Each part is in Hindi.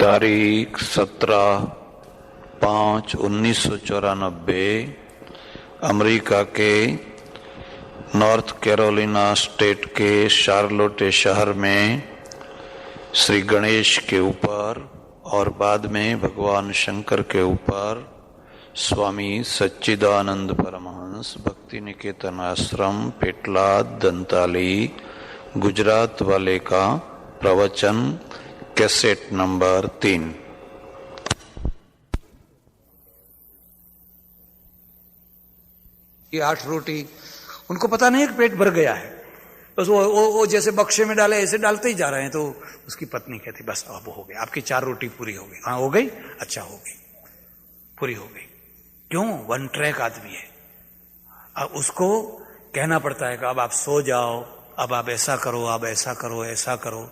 तारीख 17/5/1994 अमेरिका के नॉर्थ कैरोलिना स्टेट के शार्लोटे शहर में श्री गणेश के ऊपर और बाद में भगवान शंकर के ऊपर स्वामी सच्चिदानंद परमहंस भक्ति निकेतन आश्रम पेटलाद दंताली गुजरात वाले का प्रवचन कैसेट नंबर 3। ये 8 रोटी उनको पता नहीं कि पेट भर गया है, बस वो जैसे बक्से में डाले ऐसे डालते ही जा रहे हैं। तो उसकी पत्नी कहती बस अब हो गया, आपकी 4 रोटी पूरी हो गई। हाँ हो गई, अच्छा हो गई, पूरी हो गई। क्यों? 1 ट्रैक आदमी है। अब उसको कहना पड़ता है कि अब आप सो जाओ, अब आप ऐसा करो, अब ऐसा करो, ऐसा करो।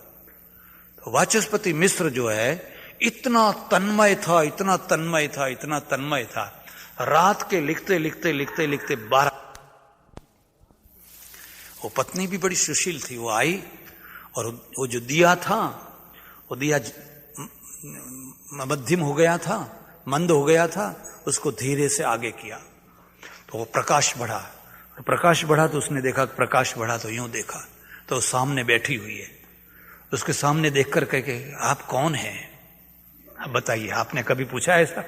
तो वाचस्पति मिश्र जो है इतना तन्मय था, इतना तन्मय था, इतना तन्मय था, रात के लिखते लिखते लिखते लिखते 12। वो पत्नी भी बड़ी सुशील थी, वो आई और वो जो दिया था वो दिया मध्यम हो गया था, मंद हो गया था, उसको धीरे से आगे किया तो वो प्रकाश बढ़ा। तो प्रकाश बढ़ा तो उसने देखा, प्रकाश बढ़ा तो यूं देखा तो सामने बैठी हुई है। उसके सामने देखकर कह के आप कौन हैं? अब बताइए, आपने कभी पूछा ऐसा?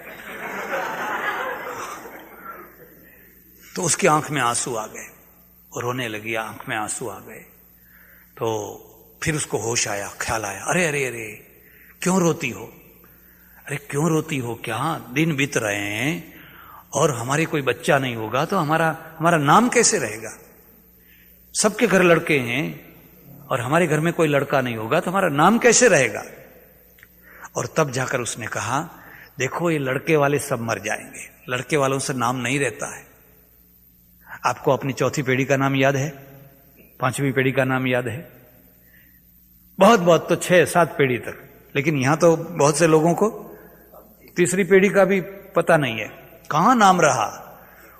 तो उसकी आंख में आंसू आ गए और रोने लगी, आंख में आंसू आ गए। तो फिर उसको होश आया, ख्याल आया, अरे अरे अरे क्यों रोती हो? अरे क्यों रोती हो? क्या दिन बीत रहे हैं और हमारे कोई बच्चा नहीं होगा तो हमारा नाम कैसे रहेगा? सबके घर लड़के हैं और हमारे घर में कोई लड़का नहीं होगा तो हमारा नाम कैसे रहेगा? और तब जाकर उसने कहा देखो ये लड़के वाले सब मर जाएंगे, लड़के वालों से नाम नहीं रहता है। आपको अपनी 4थी पीढ़ी का नाम याद है? 5वीं पीढ़ी का नाम याद है? बहुत बहुत तो 6-7 पीढ़ी तक, लेकिन यहां तो बहुत से लोगों को 3री पीढ़ी का भी पता नहीं है। कहां नाम रहा?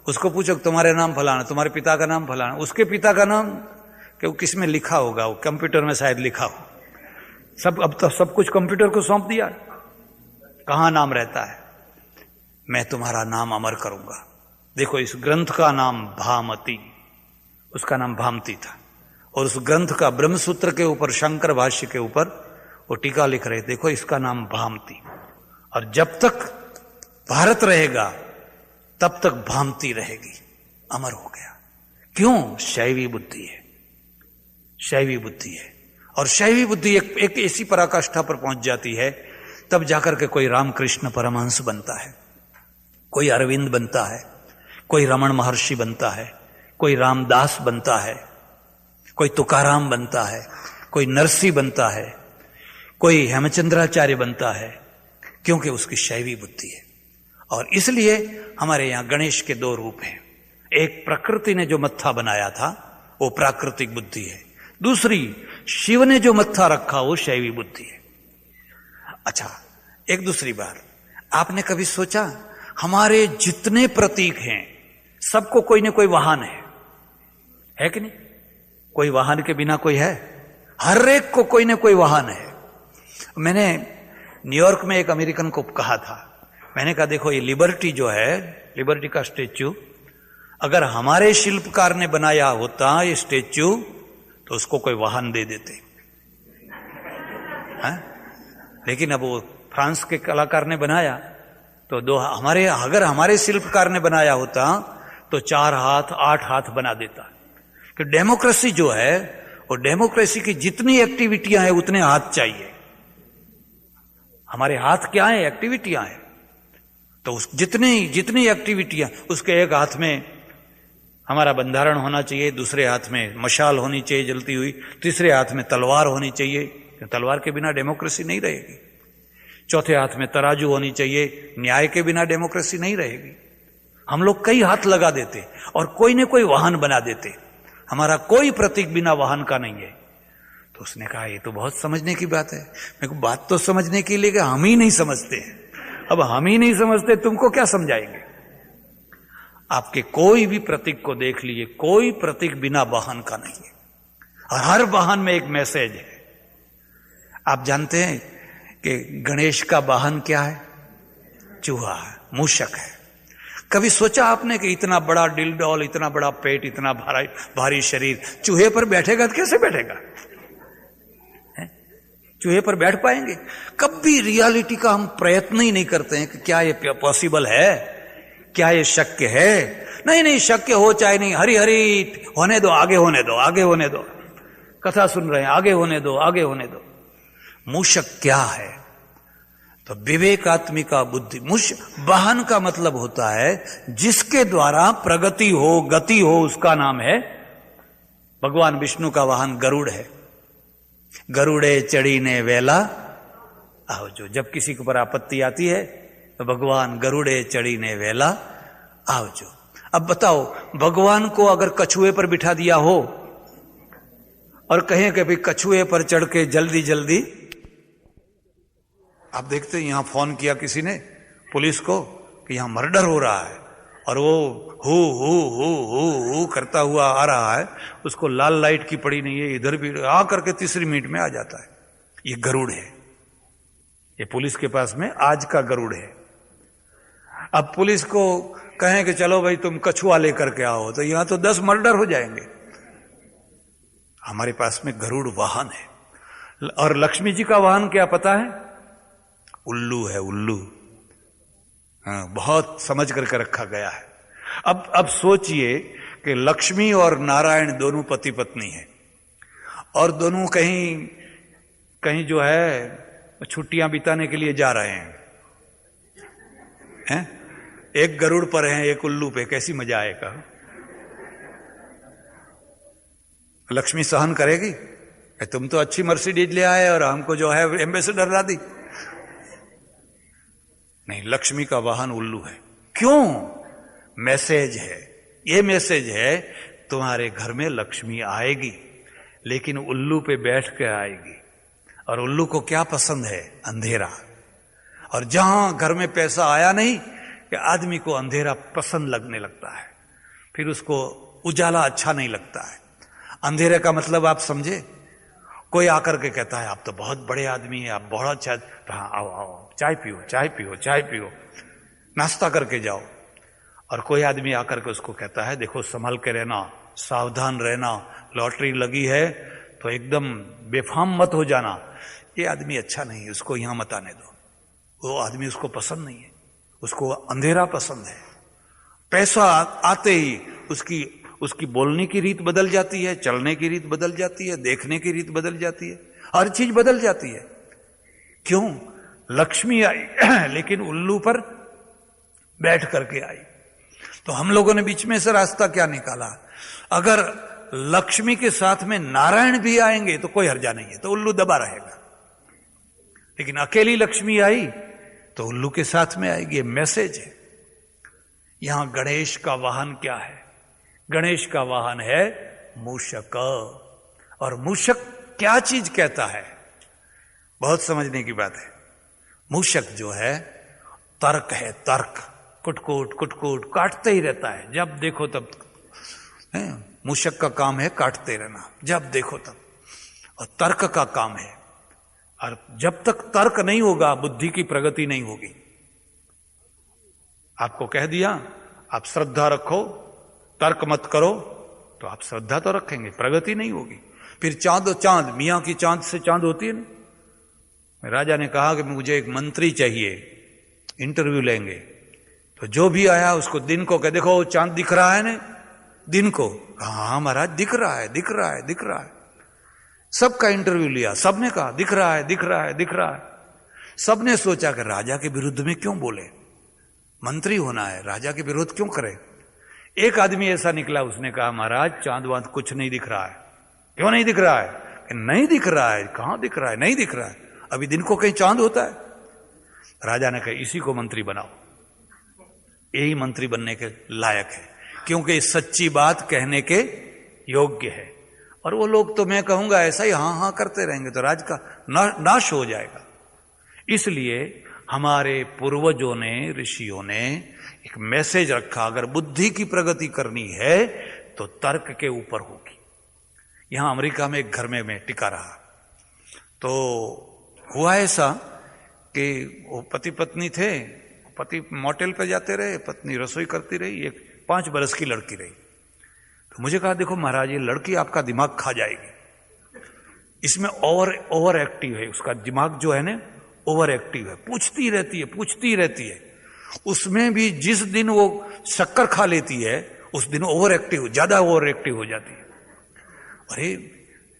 उसको पूछो तुम्हारे नाम फलाना, तुम्हारे पिता का नाम फलाना, उसके पिता का नाम कि वो किस में लिखा होगा, वो कंप्यूटर में शायद लिखा हो। अब तो सब कुछ कंप्यूटर को सौंप दिया, कहां नाम रहता है? मैं तुम्हारा नाम अमर करूंगा। देखो इस ग्रंथ का नाम भामती, उसका नाम भामती था, और उस ग्रंथ का ब्रह्मसूत्र के ऊपर, शंकर भाष्य के ऊपर वो टीका लिख रहे, देखो इसका नाम भामती। और जब तक भारत रहेगा तब तक भामती रहेगी। अमर हो गया। क्यों? शैवी बुद्धि है, शैवी बुद्धि है। और शैवी बुद्धि एक ऐसी पराकाष्ठा पर पहुंच जाती है तब जाकर के कोई रामकृष्ण परमहंस बनता है, कोई अरविंद बनता है, कोई रमण महर्षि बनता है, कोई रामदास बनता है, कोई तुकाराम बनता है, कोई नरसी बनता है, कोई हेमचंद्राचार्य बनता है, क्योंकि उसकी शैवी बुद्धि है। और इसलिए हमारे यहां गणेश के 2 रूप हैं। एक प्रकृति ने जो मत्था बनाया था वो प्राकृतिक बुद्धि है, दूसरी शिव ने जो मत्था रखा वो शैवी बुद्धि है। अच्छा, एक दूसरी बात, आपने कभी सोचा हमारे जितने प्रतीक हैं सबको कोई ना कोई वाहन है कि नहीं? कोई वाहन के बिना कोई है? हर एक को कोई ना कोई वाहन है। मैंने न्यूयॉर्क में एक अमेरिकन को कहा था, मैंने कहा देखो ये लिबर्टी जो है, लिबर्टी का स्टेच्यू, अगर हमारे शिल्पकार ने बनाया होता ये स्टेच्यू तो उसको कोई वाहन दे देते है? लेकिन अब वो फ्रांस के कलाकार ने बनाया तो अगर हमारे शिल्पकार ने बनाया होता तो 4 हाथ 8 हाथ बना देता। कि डेमोक्रेसी जो है वो डेमोक्रेसी की जितनी एक्टिविटियां हैं उतने हाथ चाहिए। हमारे हाथ क्या है? एक्टिविटियां हैं। तो जितनी एक्टिविटियां, उसके एक हाथ में हमारा बंधारण होना चाहिए, दूसरे हाथ में मशाल होनी चाहिए जलती हुई, तीसरे हाथ में तलवार होनी चाहिए, तलवार के बिना डेमोक्रेसी नहीं रहेगी। चौथे हाथ में तराजू होनी चाहिए, न्याय के बिना डेमोक्रेसी नहीं रहेगी। हम लोग कई हाथ लगा देते और कोई न कोई वाहन बना देते। हमारा कोई प्रतीक बिना वाहन का नहीं है। तो उसने कहा ये तो बहुत समझने की बात है। मेरे को बात तो समझने के लिए कि हम ही नहीं समझते हैं। अब हम ही नहीं समझते, तुमको क्या समझाएंगे? आपके कोई भी प्रतीक को देख लीजिए, कोई प्रतीक बिना वाहन का नहीं है और हर वाहन में एक मैसेज है। आप जानते हैं कि गणेश का वाहन क्या है? चूहा है, मूषक है। कभी सोचा आपने कि इतना बड़ा डिलडॉल, इतना बड़ा पेट, इतना भारी शरीर चूहे पर बैठेगा तो कैसे बैठेगा? चूहे पर बैठ पाएंगे? कभी रियलिटी का हम प्रयत्न ही नहीं करते हैं कि क्या ये पॉसिबल है, क्या ये शक्य है? नहीं, शक्य हो चाहे नहीं, हरी हरी होने दो, आगे होने दो, आगे होने दो। कथा सुन रहे हैं, आगे होने दो, आगे होने दो। मूषक क्या है? तो विवेकात्मिका बुद्धि। वाहन का मतलब होता है जिसके द्वारा प्रगति हो, गति हो, उसका नाम है। भगवान विष्णु का वाहन गरुड़ है। गरुड़े चढ़ी ने वेला आओ जो। जब किसी के ऊपर आपत्ति आती है तो भगवान गरुड़े चढ़ी ने वेला आओ जो। अब बताओ, भगवान को अगर कछुए पर बिठा दिया हो और कहें कि भाई कछुए पर चढ़ के जल्दी जल्दी, आप देखते हैं यहां फोन किया किसी ने पुलिस को कि यहां मर्डर हो रहा है और वो हु करता हुआ आ रहा है, उसको लाल लाइट की पड़ी नहीं है, इधर भी आ करके तीसरी मिनट में आ जाता है। ये गरुड़ है, ये पुलिस के पास में आज का गरुड़ है। अब पुलिस को कहें कि चलो भाई तुम कछुआ लेकर के आओ, तो यहां तो 10 मर्डर हो जाएंगे। हमारे पास में गरुड़ वाहन है। और लक्ष्मी जी का वाहन क्या पता है? उल्लू है, उल्लू। हाँ, बहुत समझ करके रखा गया है। अब सोचिए कि लक्ष्मी और नारायण दोनों पति पत्नी हैं और दोनों कहीं जो है छुट्टियां बिताने के लिए जा रहे हैं? एक गरुड़ पर है, एक उल्लू पे, कैसी मजा आएगा? लक्ष्मी सहन करेगी? तुम तो अच्छी मर्सिडीज ले आए और हमको जो है एम्बेसडर ला दी। नहीं, लक्ष्मी का वाहन उल्लू है। क्यों? मैसेज है। ये मैसेज है तुम्हारे घर में लक्ष्मी आएगी, लेकिन उल्लू पे बैठ के आएगी। और उल्लू को क्या पसंद है? अंधेरा। और जहां घर में पैसा आया नहीं कि आदमी को अंधेरा पसंद लगने लगता है, फिर उसको उजाला अच्छा नहीं लगता है। अंधेरे का मतलब आप समझे? कोई आकर के कहता है आप तो बहुत बड़े आदमी हैं, आप बहुत अच्छा, हाँ आओ आओ, चाय पियो, चाय पियो, चाय पियो, नाश्ता करके जाओ। और कोई आदमी आकर के उसको कहता है देखो संभल के रहना, सावधान रहना, लॉटरी लगी है तो एकदम बेफाम मत हो जाना। ये आदमी अच्छा नहीं, उसको यहां मत आने दो। वो आदमी उसको पसंद नहीं है, उसको अंधेरा पसंद है। पैसा आते ही उसकी बोलने की रीत बदल जाती है, चलने की रीत बदल जाती है, देखने की रीत बदल जाती है, हर चीज बदल जाती है। क्यों? लक्ष्मी आई लेकिन उल्लू पर बैठ करके आई। तो हम लोगों ने बीच में से रास्ता क्या निकाला? अगर लक्ष्मी के साथ में नारायण भी आएंगे तो कोई हर्जा नहीं है, तो उल्लू दबा रहेगा। लेकिन अकेली लक्ष्मी आई तो उल्लू के साथ में आएगी। मैसेज है। यहां गणेश का वाहन क्या है? गणेश का वाहन है मूषक। और मूषक क्या चीज कहता है? बहुत समझने की बात है। मूषक जो है तर्क है, तर्क। कुटकुट कुटकुट काटते ही रहता है, जब देखो तब। मूषक का काम है काटते रहना, जब देखो तब। और तर्क का काम है, और जब तक तर्क नहीं होगा बुद्धि की प्रगति नहीं होगी। आपको कह दिया आप श्रद्धा रखो, तर्क मत करो, तो आप श्रद्धा तो रखेंगे, प्रगति नहीं होगी। फिर चांद, मियां की चांद से चांद होती है ना। राजा ने कहा कि मुझे एक मंत्री चाहिए, इंटरव्यू लेंगे। तो जो भी आया उसको दिन को कह देखो चांद दिख रहा है ना, दिन को। हाँ महाराज दिख रहा है, दिख रहा है, दिख रहा है। सबका इंटरव्यू लिया, सबने कहा दिख रहा है, दिख रहा है, दिख रहा है। सबने सोचा कि राजा के विरुद्ध में क्यों बोले, मंत्री होना है, राजा के विरोध क्यों करे। एक आदमी ऐसा निकला, उसने कहा महाराज चांद वांद कुछ नहीं दिख रहा है। क्यों नहीं दिख रहा है? नहीं दिख रहा है। कहां दिख रहा है? नहीं दिख रहा है। अभी दिन को कहीं चांद होता है? राजा ने कहा इसी को मंत्री बनाओ, यही मंत्री बनने के लायक है, क्योंकि सच्ची बात कहने के योग्य है। और वो लोग तो मैं कहूंगा ऐसा ही हां हां करते रहेंगे तो राज का नाश हो जाएगा। इसलिए हमारे पूर्वजों ने, ऋषियों ने एक मैसेज रखा, अगर बुद्धि की प्रगति करनी है तो तर्क के ऊपर होगी। यहां अमेरिका में एक घर में मैं टिका रहा, तो हुआ ऐसा कि वो पति पत्नी थे, पति मोटेल पे जाते रहे, पत्नी रसोई करती रही, एक 5 बरस की लड़की रही। तो मुझे कहा देखो महाराज ये लड़की आपका दिमाग खा जाएगी, इसमें ओवर एक्टिव है, उसका दिमाग जो है ना ओवर एक्टिव है, पूछती रहती है। उसमें भी जिस दिन वो शक्कर खा लेती है उस दिन ज्यादा ओवर एक्टिव हो जाती है। अरे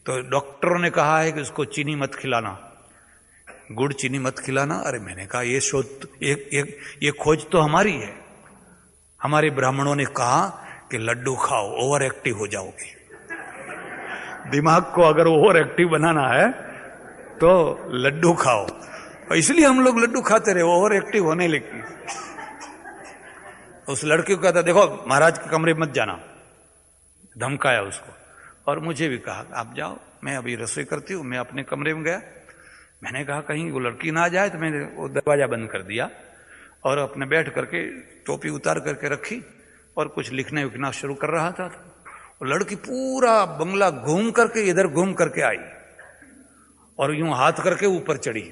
तो डॉक्टरों ने कहा है कि उसको चीनी मत खिलाना, गुड़ चीनी मत खिलाना। अरे मैंने कहा ये शोध ये खोज तो हमारी है। हमारे ब्राह्मणों ने कहा कि लड्डू खाओ, ओवर एक्टिव हो जाओगे। दिमाग को अगर ओवर एक्टिव बनाना है तो लड्डू खाओ, और इसलिए हम लोग लड्डू खाते रहे, ओवर एक्टिव होने लगी। उस लड़की को कहता देखो महाराज के कमरे मत जाना, धमकाया उसको। और मुझे भी कहा आप जाओ, मैं अभी रसोई करती हूँ। मैं अपने कमरे में गया, मैंने कहा कहीं वो लड़की ना आ जाए, तो मैंने वो दरवाजा बंद कर दिया और अपने बैठ करके टोपी उतार करके रखी और कुछ लिखने विखना शुरू कर रहा था। वो लड़की पूरा बंगला घूम करके इधर घूम करके आई और यूं हाथ करके ऊपर चढ़ी।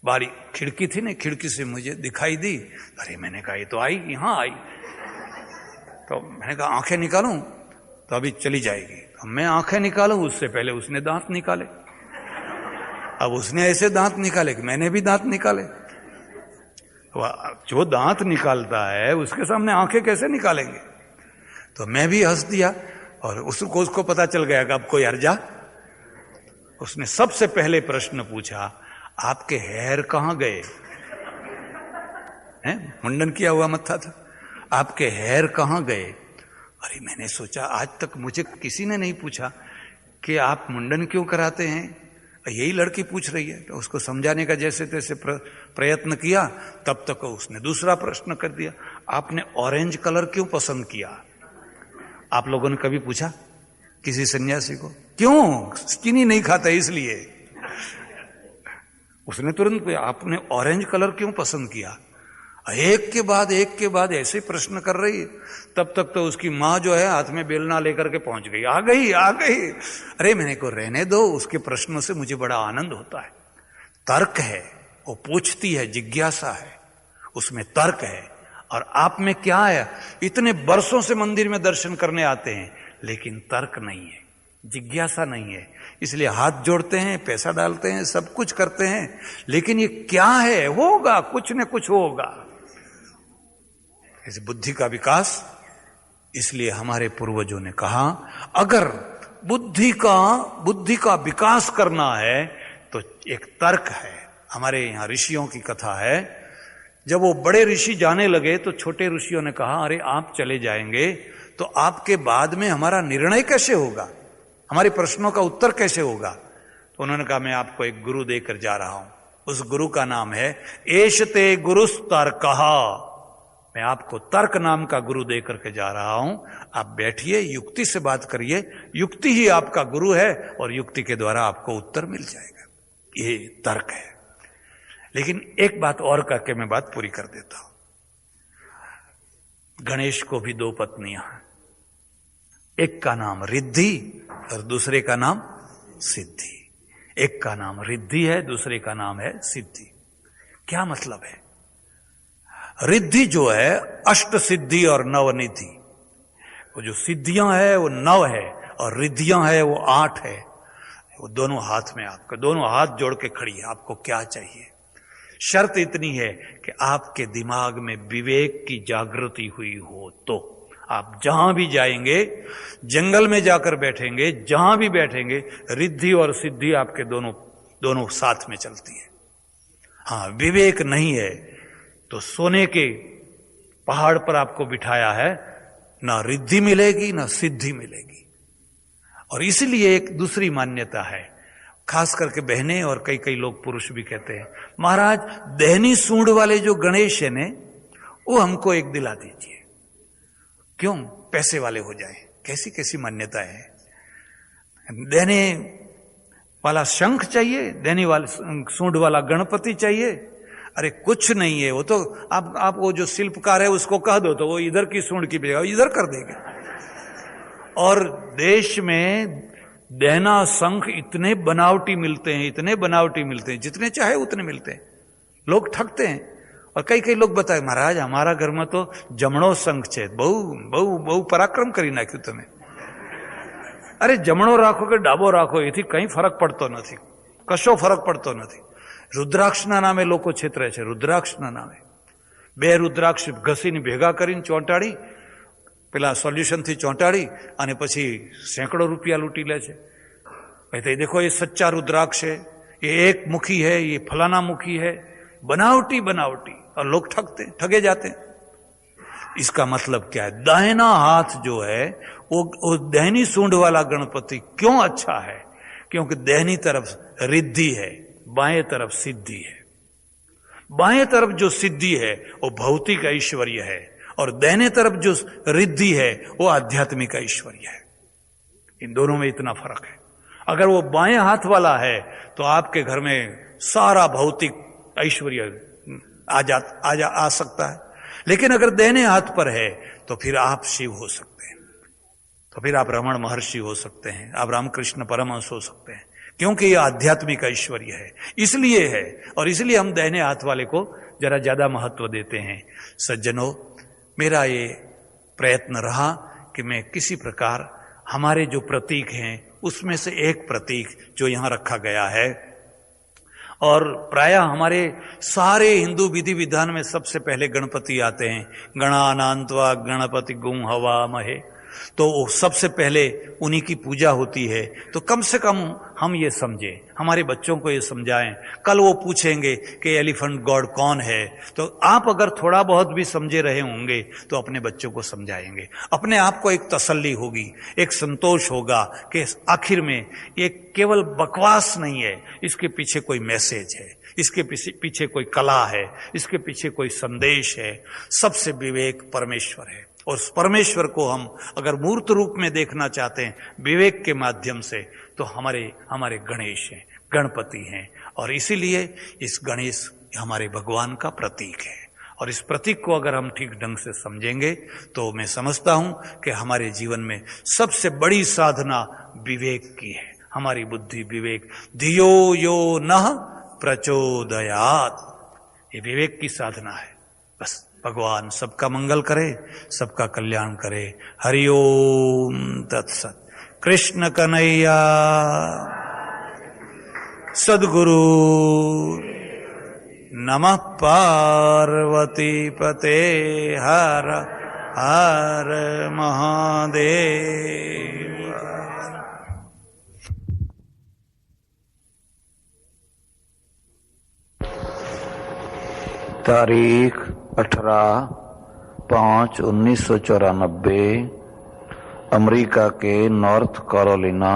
बारी खिड़की थी ना, खिड़की से मुझे दिखाई दी। अरे मैंने कहा ये तो आई, यहां आई। तो मैंने कहा आंखें निकालूं तो अभी चली जाएगी। तो मैं आंखें निकालूं उससे पहले उसने दांत निकाले। अब उसने ऐसे दांत निकाले कि मैंने भी दांत निकाले। जो दांत निकालता है उसके सामने आंखें कैसे निकालेंगे? तो मैं भी हंस दिया और उसको पता चल गया कि अब कोई हर्जा। उसने सबसे पहले प्रश्न पूछा आपके हेयर कहां गए? हैं, मुंडन किया हुआ मत्था था, आपके हेयर कहां गए? अरे मैंने सोचा आज तक मुझे किसी ने नहीं पूछा कि आप मुंडन क्यों कराते हैं, यही लड़की पूछ रही है। तो उसको समझाने का जैसे तैसे प्रयत्न किया, तब तक उसने दूसरा प्रश्न कर दिया, आपने ऑरेंज कलर क्यों पसंद किया? आप लोगों ने कभी पूछा किसी सन्यासी को? क्यों? चीनी नहीं खाता इसलिए। उसने तुरंत पूछा आपने ऑरेंज कलर क्यों पसंद किया? एक के बाद ऐसे प्रश्न कर रही है। तब तक तो उसकी माँ जो है हाथ में बेलना लेकर के पहुंच गई, आ गई। अरे मैंने को रहने दो, उसके प्रश्नों से मुझे बड़ा आनंद होता है। तर्क है, वो पूछती है, जिज्ञासा है, उसमें तर्क है। और आप में क्या है? इतने बरसों से मंदिर में दर्शन करने आते हैं लेकिन तर्क नहीं है, जिज्ञासा नहीं है, इसलिए हाथ जोड़ते हैं, पैसा डालते हैं, सब कुछ करते हैं, लेकिन ये क्या है? होगा, कुछ न कुछ होगा। इस बुद्धि का विकास, इसलिए हमारे पूर्वजों ने कहा अगर बुद्धि का विकास करना है तो एक तर्क है। हमारे यहां ऋषियों की कथा है, जब वो बड़े ऋषि जाने लगे तो छोटे ऋषियों ने कहा अरे आप चले जाएंगे तो आपके बाद में हमारा निर्णय कैसे होगा, हमारे प्रश्नों का उत्तर कैसे होगा? तो उन्होंने कहा मैं आपको एक गुरु देकर जा रहा हूं, उस गुरु का नाम है एशते गुरुस्तर्कः। मैं आपको तर्क नाम का गुरु देकर के जा रहा हूं, आप बैठिए, युक्ति से बात करिए, युक्ति ही आपका गुरु है और युक्ति के द्वारा आपको उत्तर मिल जाएगा। ये तर्क है। लेकिन एक बात और करके मैं बात पूरी कर देता हूं। गणेश को भी 2 पत्नियां, एक का नाम रिद्धि और दूसरे का नाम सिद्धि। एक का नाम रिद्धि है, दूसरे का नाम है सिद्धि। क्या मतलब है? रिद्धि जो है अष्ट सिद्धि और नवनिधि, वो जो सिद्धियां है वो 9 है और रिद्धियां है वो 8 है। वो दोनों हाथ में, आपका दोनों हाथ जोड़ के खड़ी है। आपको क्या चाहिए? शर्त इतनी है कि आपके दिमाग में विवेक की जागृति हुई हो तो आप जहां भी जाएंगे, जंगल में जाकर बैठेंगे, जहां भी बैठेंगे, रिद्धि और सिद्धि आपके दोनों साथ में चलती है। हाँ, विवेक नहीं है तो सोने के पहाड़ पर आपको बिठाया है, ना रिद्धि मिलेगी ना सिद्धि मिलेगी। और इसलिए एक दूसरी मान्यता है, खास करके बहनें और कई लोग पुरुष भी कहते हैं महाराज दहनी सूंड वाले जो गणेश है ने वो हमको एक दिला दीजिए, क्यों? पैसे वाले हो जाए। कैसी कैसी मान्यता है? देने वाला शंख चाहिए, देने वाला सूंड वाला गणपति चाहिए। अरे कुछ नहीं है, वो तो आप वो जो शिल्पकार है उसको कह दो तो वो इधर की सूंड की बजाय इधर कर देगा। और देश में देना शंख इतने बनावटी मिलते हैं, जितने चाहे उतने मिलते हैं। लोग ठगते हैं। और कई कई लोग बताए, महाराज हमारा घर में तो जमणो संघ है, बहु पराक्रम કરી નાખ્યું તમે। અરે જમણો રાખો કે ડાબો રાખો એથી કંઈ ફરક પડતો નથી, કશો ફરક પડતો નથી। રુદ્રાક્ષના નામે લોકો છેતરે છે, રુદ્રાક્ષના નામે 2 રુદ્રાક્ષ ઘસીને ભેગા કરીને ચોંટાડી, પેલા સોલ્યુશનથી ચોંટાડી અને પછી સેંકડો રૂપિયા લૂંટી લે છે। भाई देखो ये सच्चा रुद्राक्ष है, ये एक मुखी है, ये फलाना मुखी है, बनावटी बनावटी, और लोग ठगे जाते हैं। इसका मतलब क्या है? दाहिना हाथ जो है वो दाहिनी सूंड वाला गणपति क्यों अच्छा है? क्योंकि दाहिनी तरफ रिद्धि है, बाएं तरफ सिद्धि है। बाएं तरफ जो सिद्धि है वो भौतिक ऐश्वर्य है, और दाहिने तरफ जो रिद्धि है वो आध्यात्मिक ऐश्वर्य है। इन दोनों में इतना फर्क है। अगर वो बाएं हाथ वाला है तो आपके घर में सारा भौतिक ऐश्वर्य आ सकता है, लेकिन अगर दाहिने हाथ पर है तो फिर आप शिव हो सकते हैं, तो फिर आप रमण महर्षि हो सकते हैं, आप रामकृष्ण परमहंस हो सकते हैं, क्योंकि ये आध्यात्मिक ऐश्वर्य है, इसलिए है। और इसलिए हम दाहिने हाथ वाले को जरा ज्यादा महत्व देते हैं। सज्जनों, मेरा ये प्रयत्न रहा कि मैं किसी प्रकार हमारे जो प्रतीक हैं उसमें से एक प्रतीक जो यहां रखा गया है, और प्रायः हमारे सारे हिंदू विधि विधान में सबसे पहले गणपति आते हैं। गणानान्त्वा गणपति गुं हवामहे, तो सबसे पहले उन्हीं की पूजा होती है। तो कम से कम हम ये समझें, हमारे बच्चों को ये समझाएं। कल वो पूछेंगे कि एलिफेंट गॉड कौन है, तो आप अगर थोड़ा बहुत भी समझे रहे होंगे तो अपने बच्चों को समझाएंगे। अपने आप को एक तसल्ली होगी, एक संतोष होगा कि आखिर में ये केवल बकवास नहीं है, इसके पीछे कोई मैसेज है, इसके पीछे कोई कला है, इसके पीछे कोई संदेश है। सबसे विवेक परमेश्वर है, और उस परमेश्वर को हम अगर मूर्त रूप में देखना चाहते हैं विवेक के माध्यम से, तो हमारे गणेश हैं, गणपति हैं। और इसीलिए इस गणेश हमारे भगवान का प्रतीक है, और इस प्रतीक को अगर हम ठीक ढंग से समझेंगे तो मैं समझता हूं कि हमारे जीवन में सबसे बड़ी साधना विवेक की है। हमारी बुद्धि विवेक, धियो यो नः प्रचोदयात्, ये विवेक की साधना है। बस भगवान सबका मंगल करे, सबका कल्याण करे। हरि ओम तत्सत। कृष्ण कन्हैया, सद्गुरु, नमः पार्वती पते, हर हर महादेव। तारीख 18/5/1994 अमेरिका के नॉर्थ कैरोलिना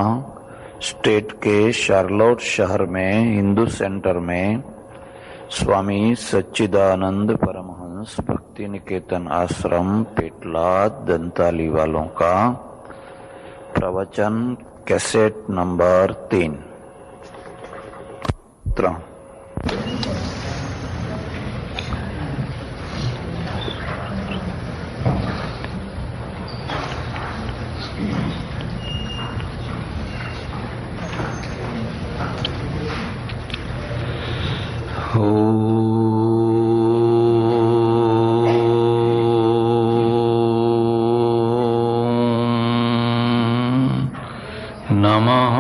स्टेट के शार्लोट शहर में हिंदू सेंटर में स्वामी सच्चिदानंद परमहंस भक्ति निकेतन आश्रम पेटलाद दंताली वालों का प्रवचन कैसेट नंबर 3। नमः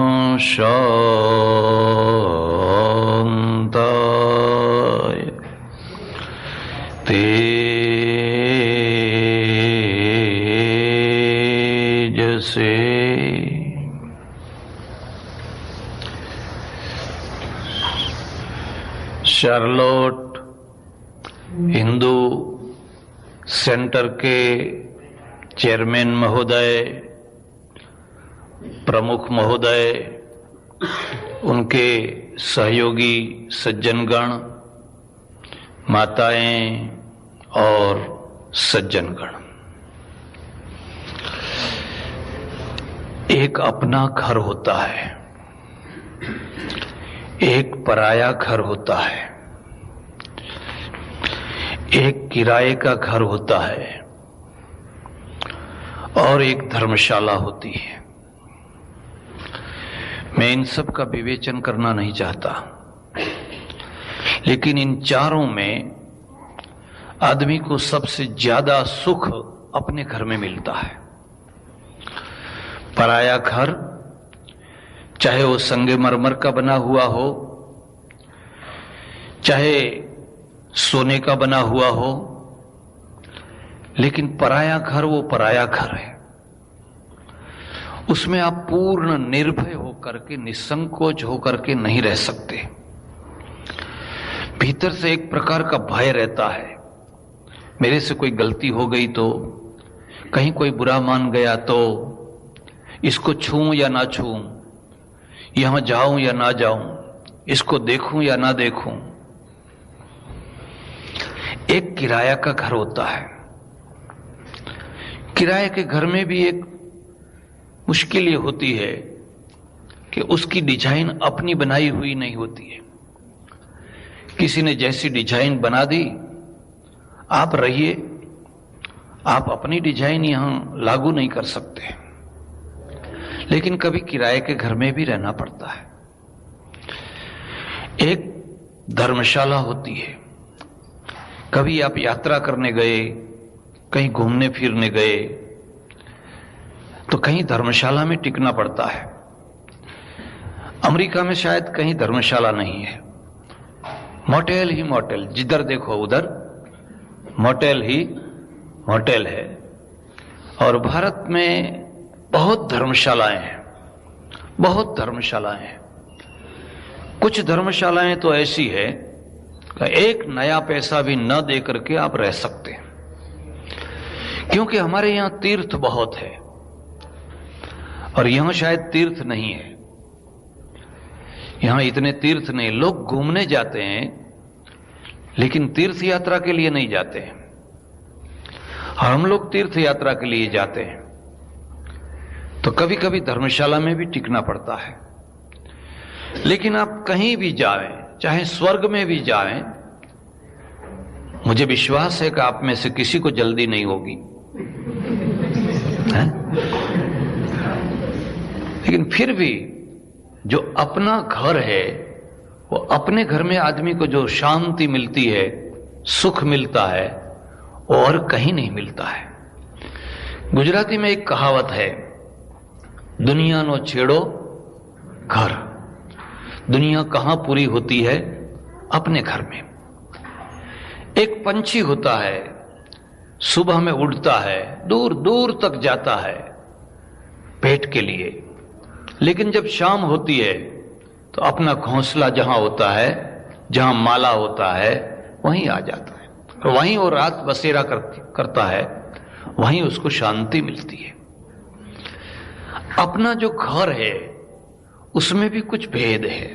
शान्ताय तेजसे शार्लोट हिंदू सेंटर के चेयरमैन महोदय, प्रमुख महोदय, उनके सहयोगी सज्जनगण, माताएं और सज्जनगण, एक अपना घर होता है, एक पराया घर होता है, एक किराए का घर होता है, और एक धर्मशाला होती है। मैं इन सब का विवेचन करना नहीं चाहता, लेकिन इन चारों में आदमी को सबसे ज्यादा सुख अपने घर में मिलता है। पराया घर, चाहे वो संगमरमर का बना हुआ हो, चाहे सोने का बना हुआ हो, लेकिन पराया घर वो पराया घर है। उसमें आप पूर्ण निर्भय होकर के, निसंकोच होकर के नहीं रह सकते। भीतर से एक प्रकार का भय रहता है, मेरे से कोई गलती हो गई तो, कहीं कोई बुरा मान गया तो, इसको छूऊं या ना छूऊं, यहां जाऊं या ना जाऊं, इसको देखूं या ना देखूं। एक किराया का घर होता है। किराए के घर में भी एक मुश्किल ये होती है कि उसकी डिजाइन अपनी बनाई हुई नहीं होती है। किसी ने जैसी डिजाइन बना दी, आप रहिए, आप अपनी डिजाइन यहां लागू नहीं कर सकते। लेकिन कभी किराए के घर में भी रहना पड़ता है। एक धर्मशाला होती है। कभी आप यात्रा करने गए, कहीं घूमने फिरने गए, तो कहीं धर्मशाला में टिकना पड़ता है। अमेरिका में शायद कहीं धर्मशाला नहीं है, मोटेल ही मोटेल, जिधर देखो उधर मोटेल ही मोटेल है। और भारत में बहुत धर्मशालाएं हैं, बहुत धर्मशालाएं हैं। कुछ धर्मशालाएं तो ऐसी है कि एक नया पैसा भी न दे करके आप रह सकते हैं, क्योंकि हमारे यहां तीर्थ बहुत है और यहां शायद तीर्थ नहीं है। यहां इतने तीर्थ नहीं, लोग घूमने जाते हैं लेकिन तीर्थ यात्रा के लिए नहीं जाते हैं। हम लोग तीर्थ यात्रा के लिए जाते हैं, तो कभी कभी धर्मशाला में भी टिकना पड़ता है। लेकिन आप कहीं भी जाएं, चाहे स्वर्ग में भी जाएं, मुझे विश्वास है कि आप में से किसी को जल्दी नहीं होगी, है? लेकिन फिर भी जो अपना घर है, वो अपने घर में आदमी को जो शांति मिलती है, सुख मिलता है, और कहीं नहीं मिलता है। गुजराती में एक कहावत है, दुनिया नो छेड़ो घर। दुनिया कहां पूरी होती है? अपने घर में। एक पंछी होता है, सुबह में उड़ता है, दूर दूर तक जाता है पेट के लिए, लेकिन जब शाम होती है तो अपना घोंसला जहां होता है, जहां माला होता है, वहीं आ जाता है और वहीं वो रात बसेरा करता है, वहीं उसको शांति मिलती है। अपना जो घर है उसमें भी कुछ भेद है।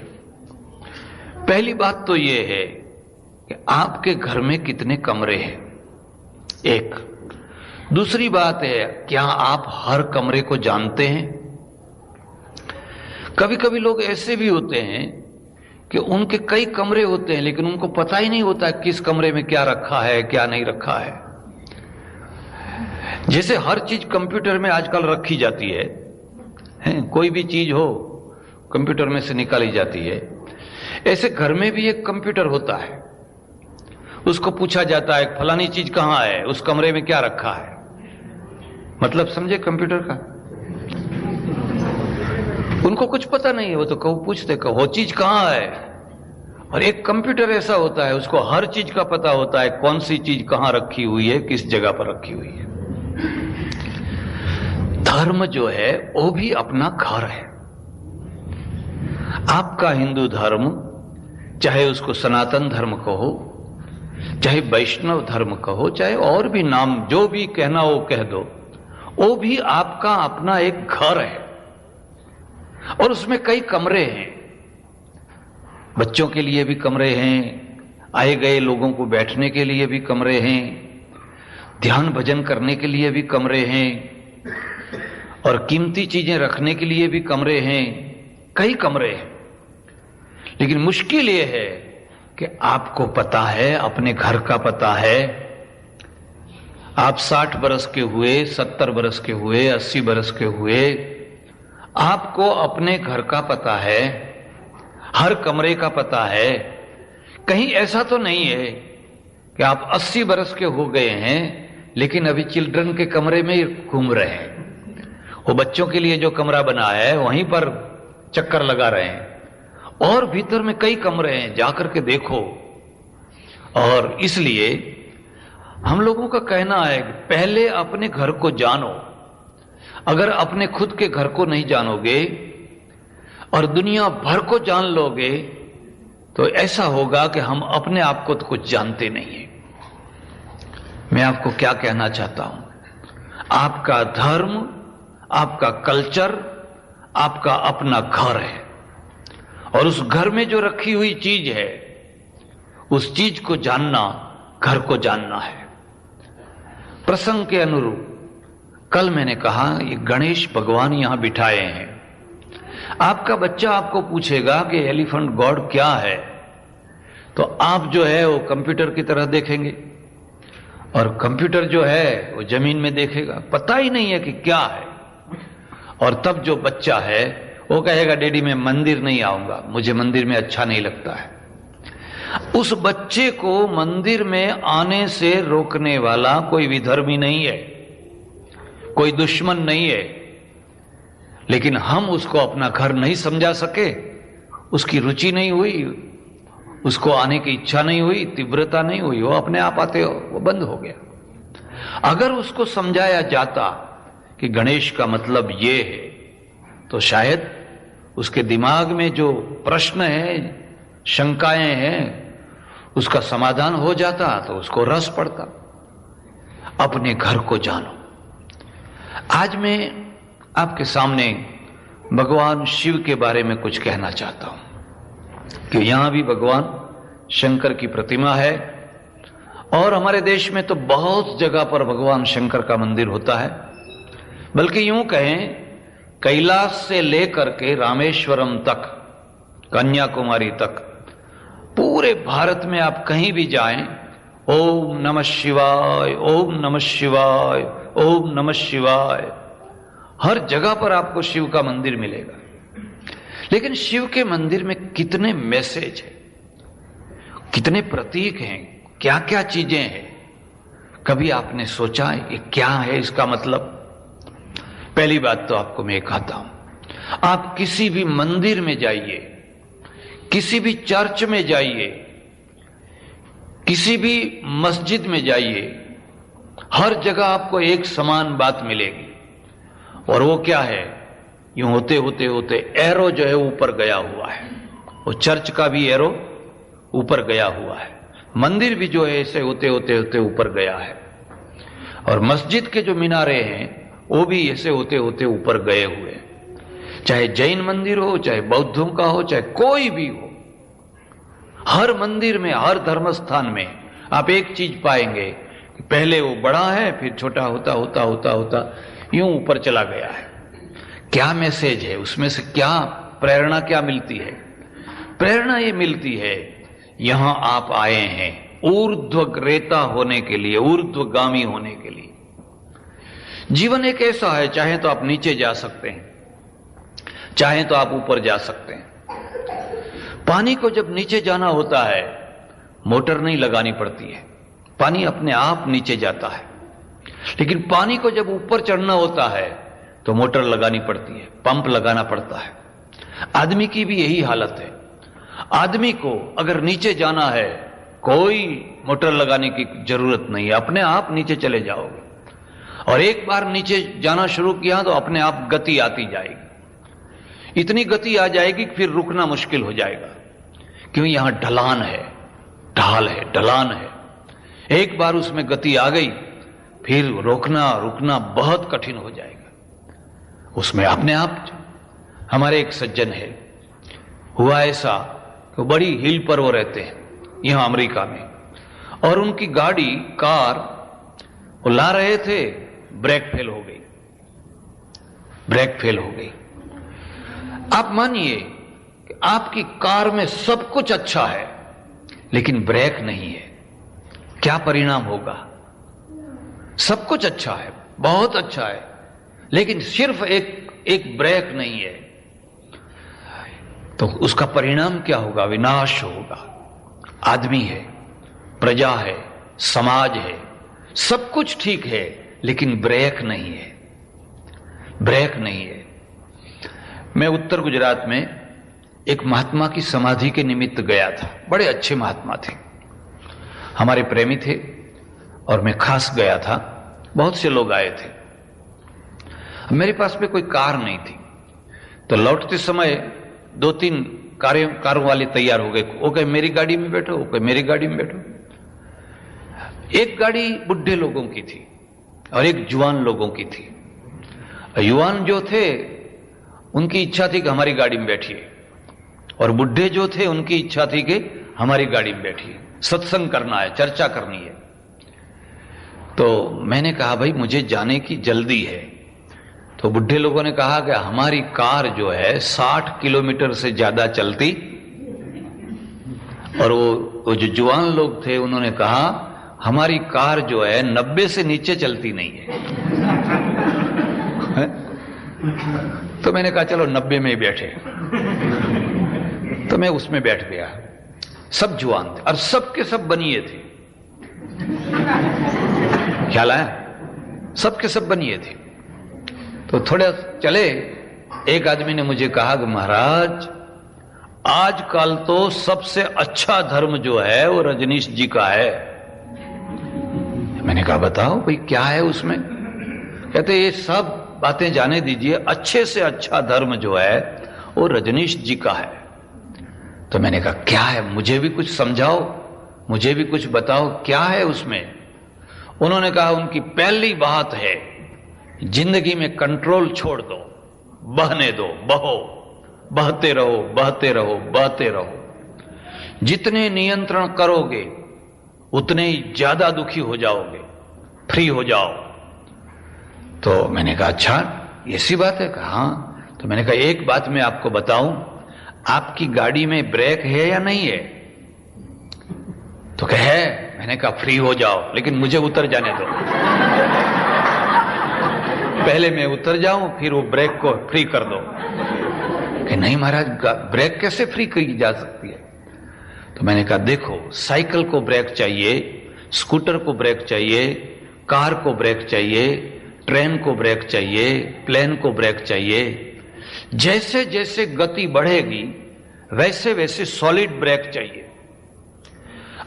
पहली बात तो यह है कि आपके घर में कितने कमरे हैं, एक। दूसरी बात है, क्या आप हर कमरे को जानते हैं? कभी कभी लोग ऐसे भी होते हैं कि उनके कई कमरे होते हैं, लेकिन उनको पता ही नहीं होता किस कमरे में क्या रखा है, क्या नहीं रखा है। जैसे हर चीज कंप्यूटर में आजकल रखी जाती है, कोई भी चीज हो कंप्यूटर में से निकाली जाती है, ऐसे घर में भी एक कंप्यूटर होता है। उसको पूछा जाता है फलानी चीज कहां है, उस कमरे में क्या रखा है। मतलब समझे कंप्यूटर का? उनको कुछ पता नहीं है, वो तो कहो पूछते कहो वो चीज कहां है। और एक कंप्यूटर ऐसा होता है, उसको हर चीज का पता होता है, कौन सी चीज कहां रखी हुई है, किस जगह पर रखी हुई है। धर्म जो है वो भी अपना घर है। आपका हिंदू धर्म, चाहे उसको सनातन धर्म कहो, चाहे वैष्णव धर्म कहो, चाहे और भी नाम जो भी कहना हो कह दो, वो भी आपका अपना एक घर है। और उसमें कई कमरे हैं। बच्चों के लिए भी कमरे हैं, आए गए लोगों को बैठने के लिए भी कमरे हैं, ध्यान भजन करने के लिए भी कमरे हैं, और कीमती चीजें रखने के लिए भी कमरे हैं। कई कमरे हैं। लेकिन मुश्किल यह है कि आपको पता है, अपने घर का पता है। आप 60 बरस के हुए, 70 बरस के हुए, 80 बरस के हुए, आपको अपने घर का पता है, हर कमरे का पता है कहीं ऐसा तो नहीं है कि आप 80 बरस के हो गए हैं लेकिन अभी चिल्ड्रन के कमरे में घूम रहे हैं। वो बच्चों के लिए जो कमरा बना है वहीं पर चक्कर लगा रहे हैं और भीतर में कई कमरे हैं, जाकर के देखो। और इसलिए हम लोगों का कहना है कि पहले अपने घर को जानो। अगर अपने खुद के घर को नहीं जानोगे और दुनिया भर को जान लोगे तो ऐसा होगा कि हम अपने आप को तो कुछ जानते नहीं हैं। मैं आपको क्या कहना चाहता हूं, आपका धर्म, आपका कल्चर, आपका अपना घर है और उस घर में जो रखी हुई चीज है उस चीज को जानना घर को जानना है। प्रसंग के अनुरूप कल मैंने कहा ये गणेश भगवान यहां बिठाए हैं। आपका बच्चा आपको पूछेगा कि एलिफेंट गॉड क्या है, तो आप जो है वो कंप्यूटर की तरह देखेंगे और कंप्यूटर जो है वो जमीन में देखेगा, पता ही नहीं है कि क्या है। और तब जो बच्चा है वो कहेगा डैडी मैं मंदिर नहीं आऊंगा, मुझे मंदिर में अच्छा नहीं लगता है। उस बच्चे को मंदिर में आने से रोकने वाला कोई विधर्मी नहीं है, कोई दुश्मन नहीं है, लेकिन हम उसको अपना घर नहीं समझा सके, उसकी रुचि नहीं हुई, उसको आने की इच्छा नहीं हुई, तीव्रता नहीं हुई, वो अपने आप आते हो वो बंद हो गया। अगर उसको समझाया जाता कि गणेश का मतलब ये है तो शायद उसके दिमाग में जो प्रश्न है, शंकाएं हैं, उसका समाधान हो जाता तो उसको रस पड़ता। अपने घर को जानो। आज मैं आपके सामने भगवान शिव के बारे में कुछ कहना चाहता हूं कि यहां भी भगवान शंकर की प्रतिमा है और हमारे देश में तो बहुत जगह पर भगवान शंकर का मंदिर होता है। बल्कि यूं कहें कैलाश से लेकर के रामेश्वरम तक, कन्याकुमारी तक, पूरे भारत में आप कहीं भी जाएं, ओम नमः शिवाय, ओम नमः शिवाय, ओम नमः शिवाय, हर जगह पर आपको शिव का मंदिर मिलेगा। लेकिन शिव के मंदिर में कितने मैसेज हैं, कितने प्रतीक हैं, क्या क्या चीजें हैं, कभी आपने सोचा ये क्या है इसका मतलब? पहली बात तो आपको मैं कहता हूं, आप किसी भी मंदिर में जाइए, किसी भी चर्च में जाइए, किसी भी मस्जिद में जाइए, हर जगह आपको एक समान बात मिलेगी। और वो क्या है, यूं होते होते होते एरो जो है ऊपर गया हुआ है, वो चर्च का भी एरो ऊपर गया हुआ है, मंदिर भी जो है ऐसे होते होते होते ऊपर गया है, और मस्जिद के जो मीनारे हैं वो भी ऐसे होते होते ऊपर गए हुए हैं। चाहे जैन मंदिर हो, चाहे बौद्धों का हो, चाहे कोई भी हो, हर मंदिर में, हर धर्म स्थान में आप एक चीज पाएंगे कि पहले वो बड़ा है, फिर छोटा होता होता होता होता यूं ऊपर चला गया है। क्या मैसेज है उसमें से, क्या प्रेरणा क्या मिलती है? प्रेरणा ये मिलती है, यहां आप आए हैं ऊर्ध्वग्रेता होने के लिए, ऊर्ध्वगामी होने के लिए। जीवन एक ऐसा है, चाहे तो आप नीचे जा सकते हैं, चाहे तो आप ऊपर जा सकते हैं। पानी को जब नीचे जाना होता है मोटर नहीं लगानी पड़ती है, पानी अपने आप नीचे जाता है। लेकिन पानी को जब ऊपर चढ़ना होता है तो मोटर लगानी पड़ती है, पंप लगाना पड़ता है। आदमी की भी यही हालत है। आदमी को अगर नीचे जाना है कोई मोटर लगाने की जरूरत नहीं है, अपने आप नीचे चले जाओगे। और एक बार नीचे जाना शुरू किया तो अपने आप गति आती जाएगी, इतनी गति आ जाएगी कि फिर रुकना मुश्किल हो जाएगा, क्यों यहां ढलान है, ढाल है, ढलान है। एक बार उसमें गति आ गई फिर रोकना रुकना बहुत कठिन हो जाएगा। उसमें अपने आप हमारे एक सज्जन है, हुआ ऐसा कि बड़ी हिल पर वो रहते हैं यहां अमेरिका में, और उनकी गाड़ी कार वो ला रहे थे, ब्रेक फेल हो गई, ब्रेक फेल हो गई। आप मानिए कि आपकी कार में सब कुछ अच्छा है लेकिन ब्रेक नहीं है, क्या परिणाम होगा? सब कुछ अच्छा है, बहुत अच्छा है, लेकिन सिर्फ एक ब्रेक नहीं है, तो उसका परिणाम क्या होगा? विनाश होगा। आदमी है, प्रजा है, समाज है, सब कुछ ठीक है, लेकिन ब्रेक नहीं है, ब्रेक नहीं है। मैं उत्तर गुजरात में एक महात्मा की समाधि के निमित्त गया था। बड़े अच्छे महात्मा थे, हमारे प्रेमी थे, और मैं खास गया था। बहुत से लोग आए थे। मेरे पास में कोई कार नहीं थी, तो लौटते समय 2-3 कारों वाले तैयार हो गए। वो कहे मेरी गाड़ी में बैठो, वो कहे मेरी गाड़ी में बैठो। एक गाड़ी बुढ़े लोगों की थी और एक जुआन लोगों की थी। युवान जो थे उनकी इच्छा थी कि हमारी गाड़ी में बैठिए, और बुढ़े जो थे उनकी इच्छा थी कि हमारी गाड़ी में बैठिए, सत्संग करना है, चर्चा करनी है। तो मैंने कहा भाई मुझे जाने की जल्दी है। तो बुढ़े लोगों ने कहा कि हमारी कार जो है 60 किलोमीटर से ज्यादा चलती, और वो जो जुआन लोग थे उन्होंने कहा हमारी कार जो है 90 से नीचे चलती नहीं है। तो मैंने कहा चलो 90 में ही बैठे। तो मैं उसमें बैठ गया। सब जुआन थे और सब के सब बनिए थे। ख्याल आया? सब के सब बनिए थे। तो थोड़ा चले, एक आदमी ने मुझे कहा कि महाराज आजकल तो सबसे अच्छा धर्म जो है वो रजनीश जी का है। मैंने कहा बताओ भाई क्या है उसमें? कहते ये सब बातें जाने दीजिए, अच्छे से अच्छा धर्म जो है वो रजनीश जी का है। तो मैंने कहा क्या है, मुझे भी कुछ समझाओ, मुझे भी कुछ बताओ क्या है उसमें। उन्होंने कहा उनकी पहली बात है जिंदगी में कंट्रोल छोड़ दो, बहने दो, बहो, बहते रहो, बहते रहो, बहते रहो। जितने नियंत्रण करोगे उतने ही ज्यादा दुखी हो जाओगे, फ्री हो जाओ। तो मैंने कहा अच्छा ऐसी बात है? कहा हाँ। तो मैंने कहा एक बात मैं आपको बताऊं, आपकी गाड़ी में ब्रेक है या नहीं है? तो कहे है। मैंने कहा फ्री हो जाओ, लेकिन मुझे उतर जाने दो। पहले मैं उतर जाऊं, फिर वो ब्रेक को फ्री कर दो। कि नहीं महाराज ब्रेक कैसे फ्री की जा सकती है? तो मैंने कहा देखो साइकिल को ब्रेक चाहिए, स्कूटर को ब्रेक चाहिए, कार को ब्रेक चाहिए, ट्रेन को ब्रेक चाहिए, प्लेन को ब्रेक चाहिए। जैसे जैसे गति बढ़ेगी वैसे वैसे सॉलिड ब्रेक चाहिए।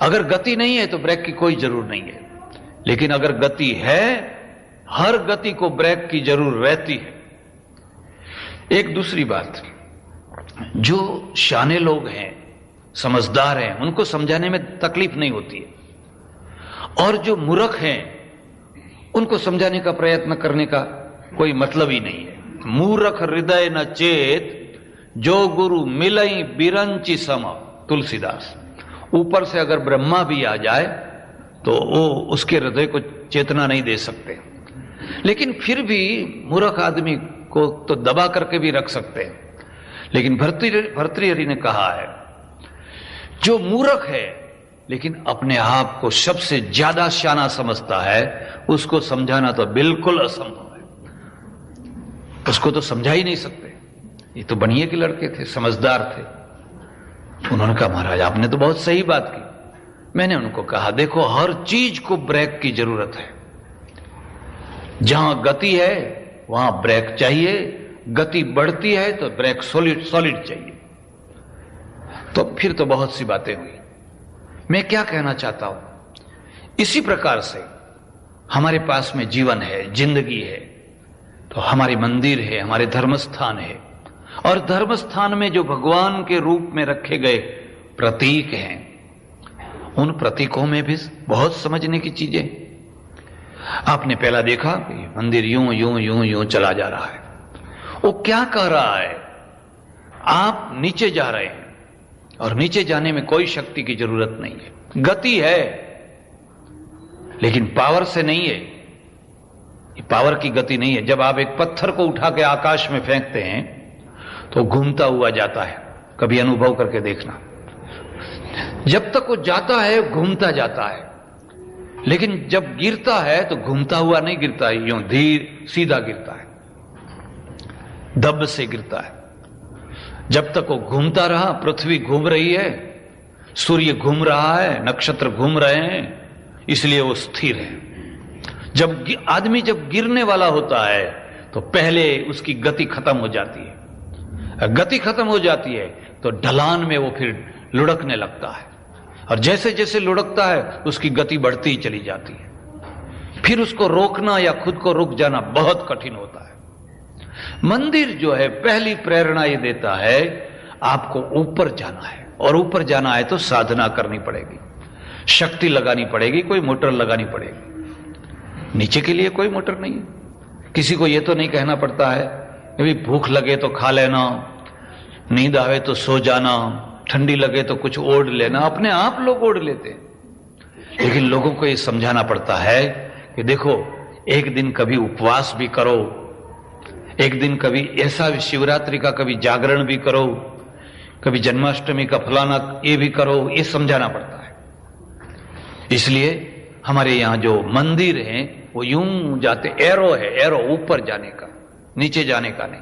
अगर गति नहीं है तो ब्रेक की कोई जरूरत नहीं है, लेकिन अगर गति है हर गति को ब्रेक की जरूरत रहती है। एक दूसरी बात, जो शाने लोग हैं, समझदार हैं, उनको समझाने में तकलीफ नहीं होती है, और जो मूर्ख हैं उनको समझाने का प्रयत्न करने का कोई मतलब ही नहीं है। मूर्ख हृदय न चेत, जो गुरु मिलई बिरंची सम, तुलसीदास। ऊपर से अगर ब्रह्मा भी आ जाए तो वो उसके हृदय को चेतना नहीं दे सकते, लेकिन फिर भी मूर्ख आदमी को तो दबा करके भी रख सकते हैं। लेकिन भर्तृहरि ने कहा है जो मूर्ख है लेकिन अपने आप को सबसे ज्यादा शाना समझता है, उसको समझाना तो बिल्कुल असंभव है। उसको तो समझा ही नहीं सकते। ये तो बनिए के लड़के थे, समझदार थे। उन्होंने कहा महाराज आपने तो बहुत सही बात की। मैंने उनको कहा देखो हर चीज को ब्रेक की जरूरत है। जहां गति है वहां ब्रेक चाहिए, गति बढ़ती है तो ब्रेक सॉलिड चाहिए। तो फिर तो बहुत सी बातें हुई। मैं क्या कहना चाहता हूं, इसी प्रकार से हमारे पास में जीवन है, जिंदगी है, तो हमारे मंदिर है, हमारे धर्मस्थान है, और धर्मस्थान में जो भगवान के रूप में रखे गए प्रतीक हैं, उन प्रतीकों में भी बहुत समझने की चीजें। आपने पहला देखा कि मंदिर यूं यूं यूं यूं चला जा रहा है। वो क्या कह रहा है? आप नीचे जा रहे हैं, और नीचे जाने में कोई शक्ति की जरूरत नहीं है। गति है लेकिन पावर से नहीं है। ये पावर की गति नहीं है। जब आप एक पत्थर को उठा के आकाश में फेंकते हैं तो घूमता हुआ जाता है। कभी अनुभव करके देखना। जब तक वो जाता है घूमता जाता है, लेकिन जब गिरता है तो घूमता हुआ नहीं गिरता है, यूं धीर सीधा गिरता है, दब से गिरता है। जब तक वो घूमता रहा, पृथ्वी घूम रही है, सूर्य घूम रहा है, नक्षत्र घूम रहे हैं, इसलिए वो स्थिर है। जब आदमी जब गिरने वाला होता है तो पहले उसकी गति खत्म हो जाती है। गति खत्म हो जाती है तो ढलान में वो फिर लुढ़कने लगता है, और जैसे जैसे लुढ़कता है उसकी गति बढ़ती ही चली जाती है। फिर उसको रोकना या खुद को रुक जाना बहुत कठिन होता है। मंदिर जो है पहली प्रेरणा ये देता है, आपको ऊपर जाना है, और ऊपर जाना है तो साधना करनी पड़ेगी, शक्ति लगानी पड़ेगी, कोई मोटर लगानी पड़ेगी। नीचे के लिए कोई मोटर नहीं है। किसी को यह तो नहीं कहना पड़ता है कि भूख लगे तो खा लेना, नींद आवे तो सो जाना, ठंडी लगे तो कुछ ओढ़ लेना, अपने आप लोग ओढ़ लेते हैं। लेकिन लोगों को यह समझाना पड़ता है कि देखो, एक दिन कभी उपवास भी करो, एक दिन कभी ऐसा शिवरात्रि का कभी जागरण भी करो, कभी जन्माष्टमी का फलाना ये भी करो, ये समझाना पड़ता है। इसलिए हमारे यहां जो मंदिर हैं वो यूं जाते, एरो है, एरो ऊपर जाने का, नीचे जाने का नहीं।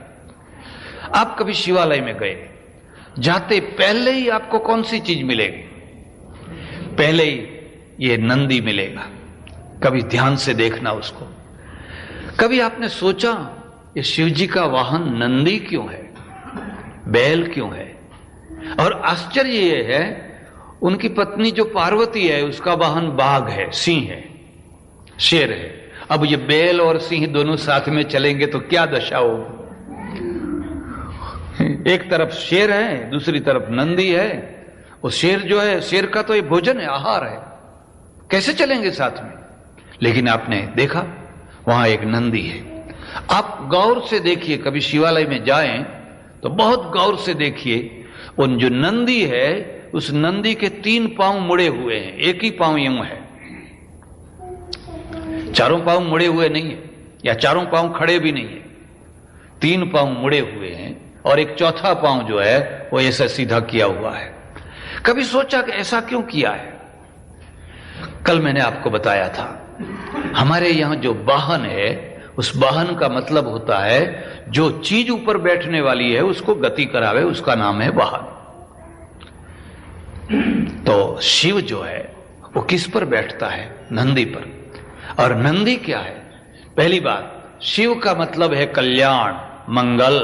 आप कभी शिवालय में गए, जाते पहले ही आपको कौन सी चीज मिलेगी? पहले ही ये नंदी मिलेगा। कभी ध्यान से देखना उसको। कभी आपने सोचा ये शिव जी का वाहन नंदी क्यों है, बैल क्यों है? और आश्चर्य ये है, उनकी पत्नी जो पार्वती है उसका वाहन बाघ है, सिंह है, शेर है। अब ये बैल और सिंह दोनों साथ में चलेंगे तो क्या दशा होगी? एक तरफ शेर है, दूसरी तरफ नंदी है। वो शेर जो है, शेर का तो ये भोजन है, आहार है, कैसे चलेंगे साथ में? लेकिन आपने देखा वहां एक नंदी है। आप गौर से देखिए, कभी शिवालय में जाएं तो बहुत गौर से देखिए, उन जो नंदी है उस नंदी के 3 पांव मुड़े हुए हैं, एक ही पांव यूं है, चारों पांव मुड़े हुए नहीं है, या चारों पांव खड़े भी नहीं है, 3 पांव मुड़े हुए हैं, और एक चौथा पांव जो है वो ऐसा सीधा किया हुआ है। कभी सोचा कि ऐसा क्यों किया है? कल मैंने आपको बताया था, हमारे यहां जो वाहन है उस वाहन का मतलब होता है जो चीज ऊपर बैठने वाली है उसको गति करावे, उसका नाम है वाहन। तो शिव जो है वो किस पर बैठता है? नंदी पर। और नंदी क्या है? पहली बात, शिव का मतलब है कल्याण, मंगल,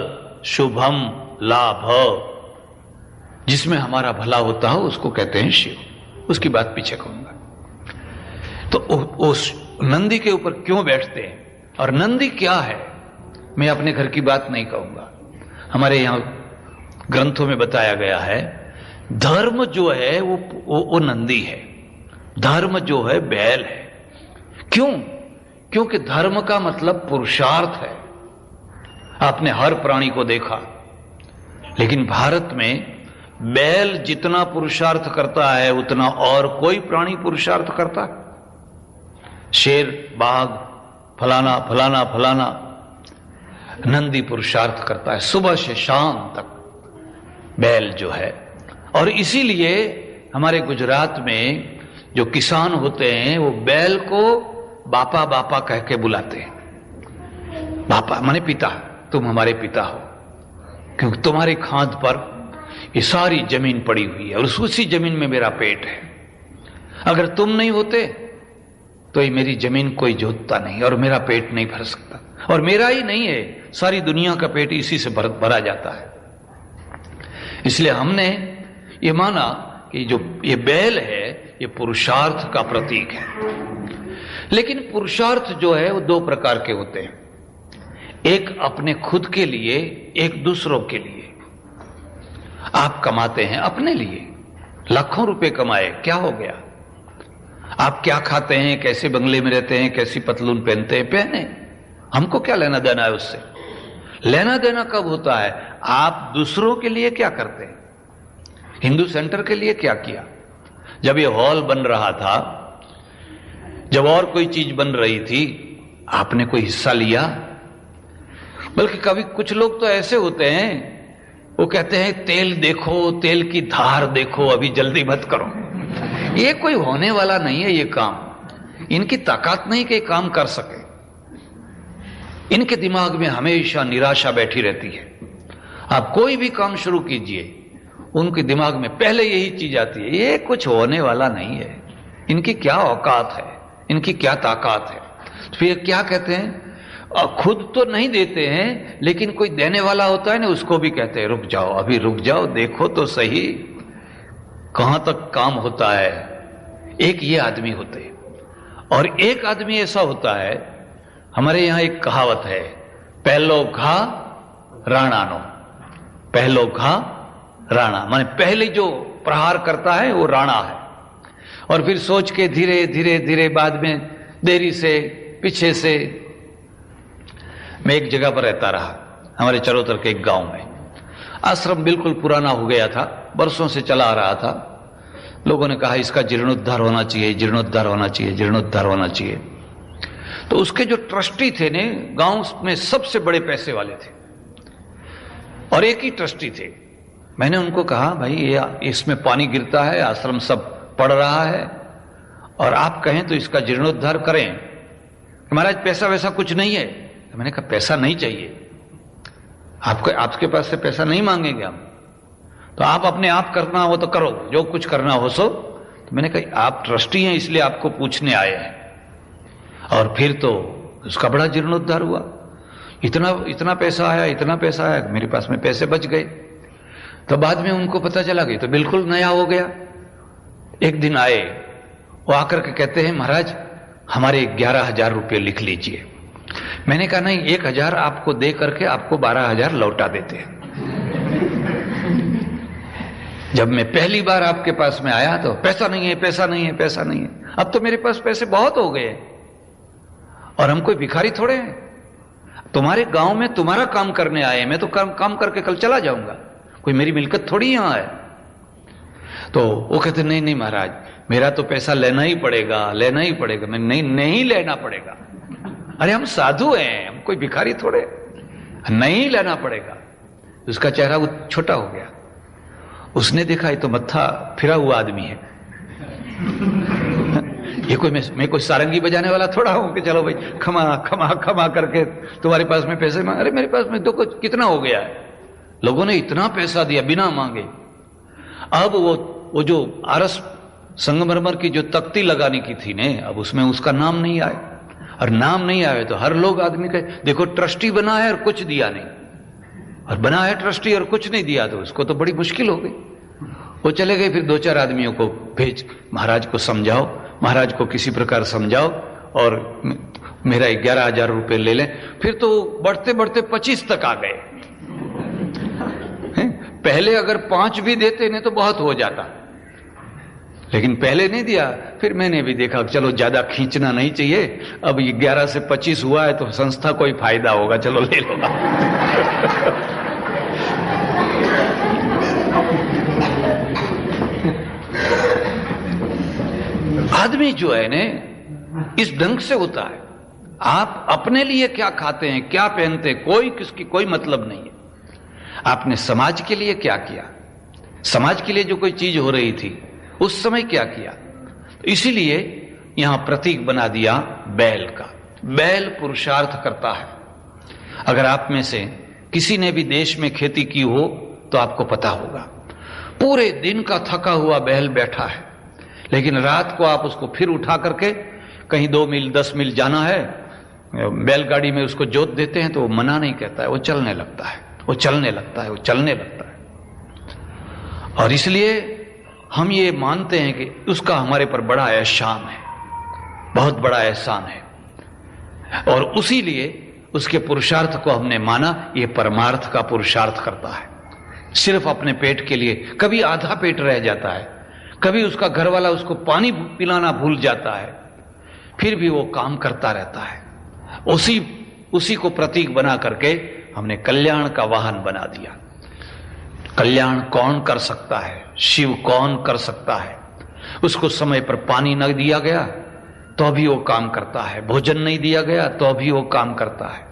शुभम, लाभ, जिसमें हमारा भला होता हो उसको कहते हैं शिव। उसकी बात पीछे कहूंगा। तो उस नंदी के ऊपर क्यों बैठते हैं और नंदी क्या है, मैं अपने घर की बात नहीं कहूंगा। हमारे यहां ग्रंथों में बताया गया है, धर्म जो है वो नंदी है, धर्म जो है बैल है। क्यों? क्योंकि धर्म का मतलब पुरुषार्थ है। आपने हर प्राणी को देखा, लेकिन भारत में बैल जितना पुरुषार्थ करता है उतना और कोई प्राणी पुरुषार्थ करता है? शेर, बाघ, फलाना फलाना फलाना, नंदी पुरुषार्थ करता है सुबह से शाम तक, बैल जो है। और इसीलिए हमारे गुजरात में जो किसान होते हैं वो बैल को बापा बापा कह के बुलाते हैं। बापा माने पिता, तुम हमारे पिता हो, क्योंकि तुम्हारी खांद पर ये सारी जमीन पड़ी हुई है और उसी जमीन में मेरा पेट है। अगर तुम नहीं होते तो ये मेरी जमीन कोई जोतता नहीं और मेरा पेट नहीं भर सकता। और मेरा ही नहीं है, सारी दुनिया का पेट इसी से भरा जाता है। इसलिए हमने ये माना कि जो ये बैल है ये पुरुषार्थ का प्रतीक है। लेकिन पुरुषार्थ जो है वो 2 प्रकार के होते हैं, एक अपने खुद के लिए, एक दूसरों के लिए। आप कमाते हैं अपने लिए, लाखों रुपए कमाए, क्या हो गया? आप क्या खाते हैं, कैसे बंगले में रहते हैं, कैसी पतलून पहनते हैं, पहने, हमको क्या लेना देना है उससे? लेना देना कब होता है? आप दूसरों के लिए क्या करते हैं? हिंदू सेंटर के लिए क्या किया? जब ये हॉल बन रहा था, जब और कोई चीज बन रही थी, आपने कोई हिस्सा लिया? बल्कि कभी कुछ लोग तो ऐसे होते हैं, वो कहते हैं तेल देखो, तेल की धार देखो, अभी जल्दी मत करो। ये कोई होने वाला नहीं है ये काम, इनकी ताकत नहीं कि काम कर सके। इनके दिमाग में हमेशा निराशा बैठी रहती है। आप कोई भी काम शुरू कीजिए, उनके दिमाग में पहले यही चीज आती है, ये कुछ होने वाला नहीं है, इनकी क्या औकात है, इनकी क्या ताकत है। तो फिर क्या कहते हैं, खुद तो नहीं देते हैं लेकिन कोई देने वाला होता है ना, उसको भी कहते हैं रुक जाओ, अभी रुक जाओ, देखो तो सही कहां तक काम होता है। एक ये आदमी होते हैं, और एक आदमी ऐसा होता है, हमारे यहां एक कहावत है, पहलो घा राणा नो, पहलो घा राणा, माने पहले जो प्रहार करता है वो राणा है, और फिर सोच के धीरे धीरे धीरे बाद में देरी से पीछे से। मैं एक जगह पर रहता रहा, हमारे चरोतर के एक गांव में। आश्रम बिल्कुल पुराना हो गया था, बरसों से चला आ रहा था। लोगों ने कहा इसका जीर्णोद्धार होना चाहिए, जीर्णोद्धार होना चाहिए, जीर्णोद्धार होना चाहिए। तो उसके जो ट्रस्टी थे ने, गांव में सबसे बड़े पैसे वाले थे, और एक ही ट्रस्टी थे। मैंने उनको कहा भाई ये इसमें पानी गिरता है, आश्रम सब पड़ रहा है, और आप कहें तो इसका जीर्णोद्धार करें। महाराज पैसा वैसा कुछ नहीं है। तो मैंने कहा पैसा नहीं चाहिए, आपके पास से पैसा नहीं मांगेंगे हम, तो आप अपने आप करना हो तो करो, जो कुछ करना हो सो। तो मैंने कहा आप ट्रस्टी हैं इसलिए आपको पूछने आए हैं। और फिर तो उसका बड़ा जीर्णोद्धार हुआ, इतना पैसा आया, इतना पैसा आया, मेरे पास में पैसे बच गए। तो बाद में उनको पता चला गया तो बिल्कुल नया हो गया। एक दिन आए, वो आकर के कहते हैं महाराज हमारे 11,000 रुपये लिख लीजिए। मैंने कहा नहीं, 1,000 आपको दे करके आपको 12,000 लौटा देते हैं। जब मैं पहली बार आपके पास में आया तो पैसा नहीं है, पैसा नहीं है, पैसा नहीं है। अब तो मेरे पास पैसे बहुत हो गए, और हम कोई भिखारी थोड़े हैं, तुम्हारे गांव में तुम्हारा काम करने आए, मैं तो काम करके कल चला जाऊंगा, कोई मेरी मिलकत थोड़ी यहां है। तो वो कहते नहीं नहीं महाराज मेरा तो पैसा लेना ही पड़ेगा, लेना ही पड़ेगा। मैं नहीं लेना पड़ेगा। अरे हम साधु हैं, हम कोई भिखारी थोड़े, नहीं लेना पड़ेगा। उसका चेहरा वो छोटा हो गया। उसने देखा ये तो मत्था फिरा हुआ आदमी है, ये कोई मैं कोई सारंगी बजाने वाला थोड़ा हूं कि चलो भाई खमा खमा खमा करके तुम्हारे पास में पैसे मांग। अरे मेरे पास में तो कुछ कितना हो गया है, लोगों ने इतना पैसा दिया बिना मांगे। अब वो जो आरस संगमरमर की जो तख्ती लगाने की थी ने, अब उसमें उसका नाम नहीं आए, और नाम नहीं आए तो हर लोग आदमी कहे देखो ट्रस्टी बना है और कुछ दिया नहीं, और बना है ट्रस्टी और कुछ नहीं दिया, तो उसको तो बड़ी मुश्किल हो गई। वो चले गए, फिर 2-4 आदमियों को भेज महाराज को समझाओ, महाराज को किसी प्रकार समझाओ और मेरा 11,000 रुपये ले लें। फिर तो बढ़ते बढ़ते 25 तक आ गए। पहले अगर 5 भी देते नहीं तो बहुत हो जाता, लेकिन पहले नहीं दिया। फिर मैंने भी देखा चलो ज्यादा खींचना नहीं चाहिए, अब 11 से 25 हुआ है तो संस्था को ही फायदा होगा, चलो ले लो। आदमी जो है ने इस ढंग से होता है। आप अपने लिए क्या खाते हैं, क्या पहनते हैं, कोई किसकी कोई मतलब नहीं है। आपने समाज के लिए क्या किया, समाज के लिए जो कोई चीज हो रही थी उस समय क्या किया। तो इसीलिए यहां प्रतीक बना दिया बैल का। बैल पुरुषार्थ करता है। अगर आप में से किसी ने भी देश में खेती की हो तो आपको पता होगा, पूरे दिन का थका हुआ बैल बैठा है, लेकिन रात को आप उसको फिर उठा करके कहीं 2 मील 10 मील जाना है, बैलगाड़ी में उसको जोत देते हैं तो वो मना नहीं कहता है, वो चलने लगता है, वो चलने लगता है, वो चलने लगता है। और इसलिए हम ये मानते हैं कि उसका हमारे पर बड़ा एहसान है, बहुत बड़ा एहसान है, और उसी लिए उसके पुरुषार्थ को हमने माना ये परमार्थ का पुरुषार्थ करता है। सिर्फ अपने पेट के लिए, कभी आधा पेट रह जाता है, कभी उसका घर वाला उसको पानी पिलाना भूल जाता है, फिर भी वो काम करता रहता है। उसी को प्रतीक बना करके हमने कल्याण का वाहन बना दिया। कल्याण कौन कर सकता है, शिव कौन कर सकता है। उसको समय पर पानी न दिया गया तो भी वो काम करता है, भोजन नहीं दिया गया तो भी वो काम करता है।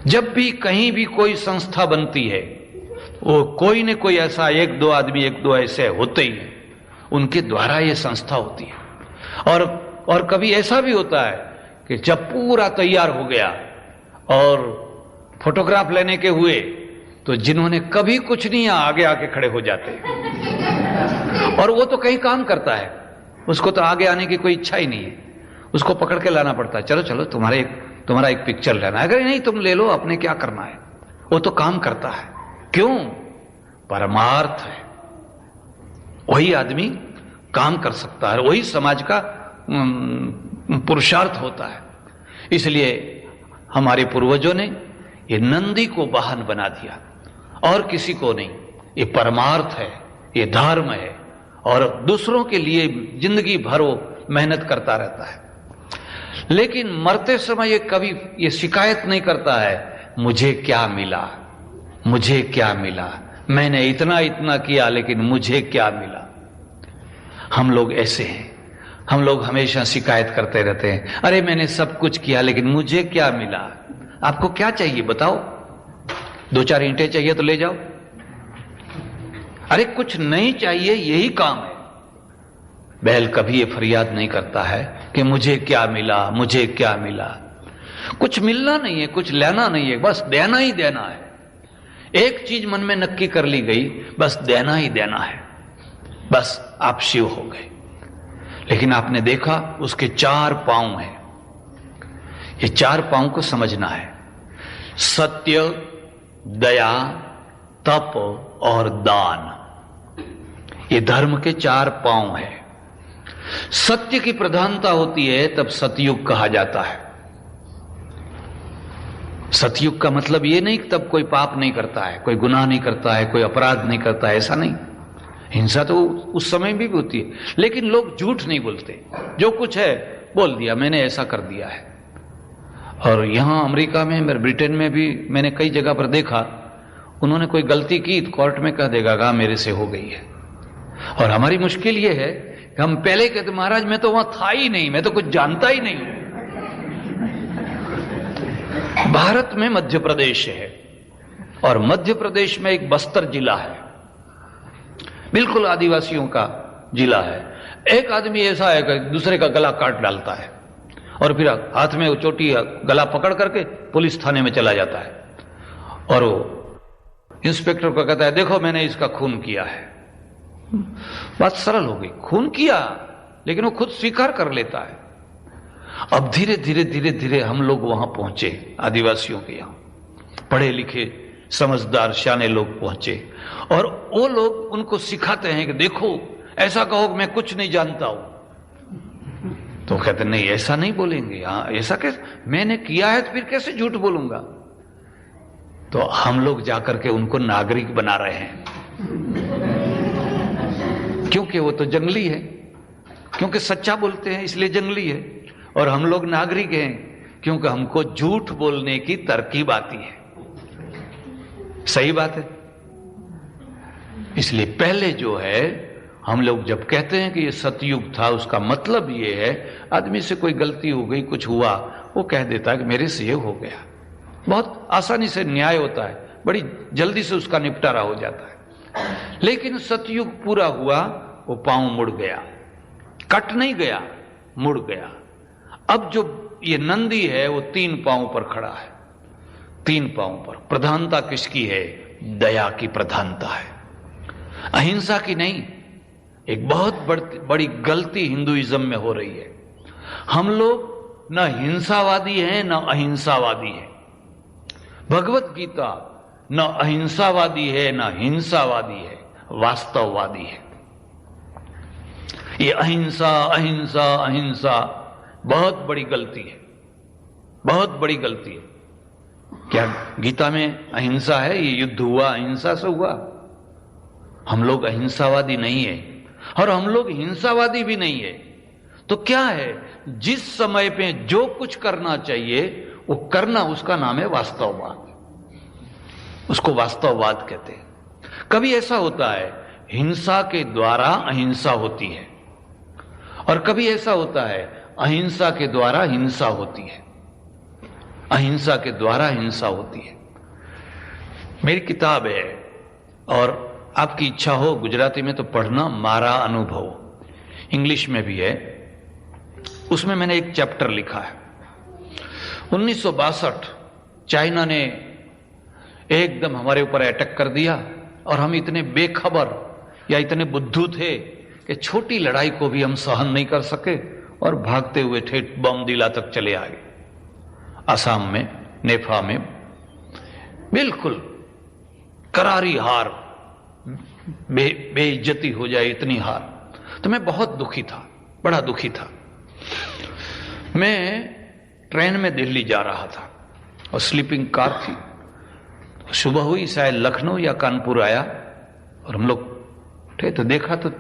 जब भी कहीं भी कोई संस्था बनती है, वो कोई न कोई ऐसा 1-2 आदमी 1-2 ऐसे होते ही हैं, उनके द्वारा ये संस्था होती है। और कभी ऐसा भी होता है कि जब पूरा तैयार हो गया और फोटोग्राफ लेने के हुए तो जिन्होंने कभी कुछ नहीं आगे आके खड़े हो जाते। और वो तो कहीं काम करता है, उसको तो आगे आने की कोई इच्छा ही नहीं है, उसको पकड़ के लाना पड़ता है, चलो चलो तुम्हारा एक पिक्चर लेना है, अगर नहीं तुम ले लो, अपने क्या करना है। वो तो काम करता है, क्यों? परमार्थ है, वही आदमी काम कर सकता है, वही समाज का पुरुषार्थ होता है। इसलिए हमारे पूर्वजों ने ये नंदी को वाहन बना दिया और किसी को नहीं। ये परमार्थ है, ये धर्म है, और दूसरों के लिए जिंदगी भर वो मेहनत करता रहता है। लेकिन मरते समय ये कभी ये शिकायत नहीं करता है, मुझे क्या मिला, मुझे क्या मिला, मैंने इतना इतना किया लेकिन मुझे क्या मिला। हम लोग ऐसे हैं, हम लोग हमेशा शिकायत करते रहते हैं, अरे मैंने सब कुछ किया लेकिन मुझे क्या मिला। आपको क्या चाहिए बताओ? 2-4 ईंटें चाहिए तो ले जाओ। अरे कुछ नहीं चाहिए, यही काम है। बैल कभी ये फरियाद नहीं करता है कि मुझे क्या मिला, मुझे क्या मिला। कुछ मिलना नहीं है, कुछ लेना नहीं है, बस देना ही देना है। एक चीज मन में नक्की कर ली गई, बस देना ही देना है, बस आप शिव हो गए। लेकिन आपने देखा उसके 4 पांव हैं। ये 4 पांव को समझना है। सत्य, दया, तप और दान, ये धर्म के 4 पांव हैं। सत्य की प्रधानता होती है तब सतयुग कहा जाता है। सतयुग का मतलब ये नहीं कि तब कोई पाप नहीं करता है, कोई गुनाह नहीं करता है, कोई अपराध नहीं करता है, ऐसा नहीं। हिंसा तो उस समय भी होती है, लेकिन लोग झूठ नहीं बोलते, जो कुछ है बोल दिया, मैंने ऐसा कर दिया है। और यहां अमेरिका में, ब्रिटेन में भी मैंने कई जगह पर देखा, उन्होंने कोई गलती की तो कोर्ट में कह देगा मेरे से हो गई है। और हमारी मुश्किल ये है कि हम पहले कहते महाराज मैं तो वहां था ही नहीं, मैं तो कुछ जानता ही नहीं हूं। भारत में मध्य प्रदेश है, और मध्य प्रदेश में एक बस्तर जिला है, बिल्कुल आदिवासियों का जिला है। एक आदमी ऐसा है कि दूसरे का गला काट डालता है और फिर हाथ में वो चोटी गला पकड़ करके पुलिस थाने में चला जाता है, और वो इंस्पेक्टर को कहता है देखो मैंने इसका खून किया है। बात सरल हो गई, खून किया, लेकिन वो खुद स्वीकार कर लेता है। अब धीरे धीरे धीरे धीरे हम लोग वहां पहुंचे, आदिवासियों के यहां पढ़े लिखे समझदार शाने लोग पहुंचे, और वो लोग उनको सिखाते हैं कि देखो ऐसा कहो मैं कुछ नहीं जानता हूं। तो कहते नहीं ऐसा नहीं बोलेंगे, हाँ ऐसा कैसे, मैंने किया है तो फिर कैसे झूठ बोलूंगा। तो हम लोग जाकर के उनको नागरिक बना रहे हैं, क्योंकि वो तो जंगली है, क्योंकि सच्चा बोलते हैं इसलिए जंगली है, और हम लोग नागरिक हैं क्योंकि हमको झूठ बोलने की तरकीब आती है। सही बात है। इसलिए पहले जो है हम लोग जब कहते हैं कि ये सतयुग था, उसका मतलब ये है आदमी से कोई गलती हो गई, कुछ हुआ, वो कह देता है कि मेरे से ये हो गया। बहुत आसानी से न्याय होता है, बड़ी जल्दी से उसका निपटारा हो जाता है। लेकिन सतयुग पूरा हुआ, वो पांव मुड़ गया, कट नहीं गया, मुड़ गया। अब जो ये नंदी है वो 3 पांव पर खड़ा है, 3 पांव पर। प्रधानता किसकी है? दया की प्रधानता है, अहिंसा की नहीं। एक बहुत बड़ी गलती हिंदुइज्म में हो रही है। हम लोग न हिंसावादी हैं न अहिंसावादी हैं। भगवत गीता न अहिंसावादी है न हिंसावादी है, वास्तववादी है। ये अहिंसा अहिंसा अहिंसा बहुत बड़ी गलती है, बहुत बड़ी गलती है। क्या गीता में अहिंसा है? ये युद्ध हुआ अहिंसा से हुआ। हम लोग अहिंसावादी नहीं है और हम लोग हिंसावादी भी नहीं है। तो क्या है? जिस समय पे जो कुछ करना चाहिए वो करना, उसका नाम है वास्तववाद। उसको वास्तववाद कहते हैं। कभी ऐसा होता है हिंसा के द्वारा अहिंसा होती है, और कभी ऐसा होता है अहिंसा के द्वारा हिंसा होती है, अहिंसा के द्वारा हिंसा होती है। मेरी किताब है, और आपकी इच्छा हो गुजराती में तो पढ़ना, मारा अनुभव, इंग्लिश में भी है। उसमें मैंने एक चैप्टर लिखा है। 1962 चाइना ने एकदम हमारे ऊपर अटैक कर दिया और हम इतने बेखबर या इतने बुद्धू थे कि छोटी लड़ाई को भी हम सहन नहीं कर सके और भागते हुए ठेठ बमदीला तक चले आए। असम में, नेफा में बिल्कुल करारी हार, बेइज्जती हो जाए इतनी हार। तो मैं बहुत दुखी था, बड़ा दुखी था। मैं ट्रेन में दिल्ली जा रहा था और स्लीपिंग कार थी। तो सुबह हुई, शायद लखनऊ या कानपुर आया और हम लोग थे। तो देखा तो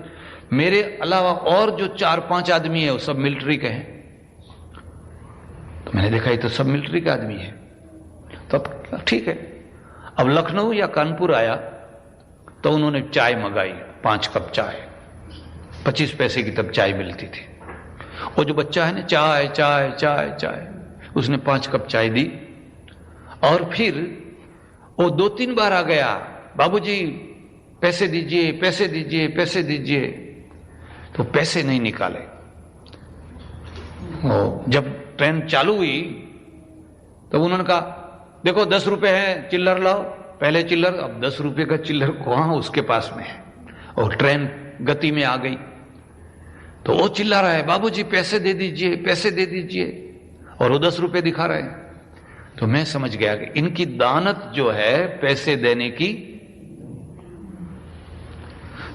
मेरे अलावा और जो 4-5 आदमी है वो सब मिलिट्री के हैं। तो मैंने देखा ये तो सब मिलिट्री के आदमी है। तो ठीक है। अब लखनऊ या कानपुर आया तो उन्होंने चाय मंगाई, 5 कप चाय, 25 पैसे की तब चाय मिलती थी। वो जो बच्चा है ना, चाय चाय चाय चाय, उसने 5 कप चाय दी। और फिर वो 2-3 बार आ गया, बाबूजी पैसे दीजिए, पैसे दीजिए, पैसे दीजिए। तो पैसे नहीं निकाले। जब ट्रेन चालू हुई तो उन्होंने कहा देखो 10 रुपए है, चिल्लर लाओ। पहले चिल्लर, अब 10 रुपए का चिल्लर कहां उसके पास में है। और ट्रेन गति में आ गई तो वो चिल्ला रहा है, बाबूजी पैसे दे दीजिए, पैसे दे दीजिए। और वो 10 रुपए दिखा रहे हैं। तो मैं समझ गया कि इनकी दानत जो है पैसे देने की।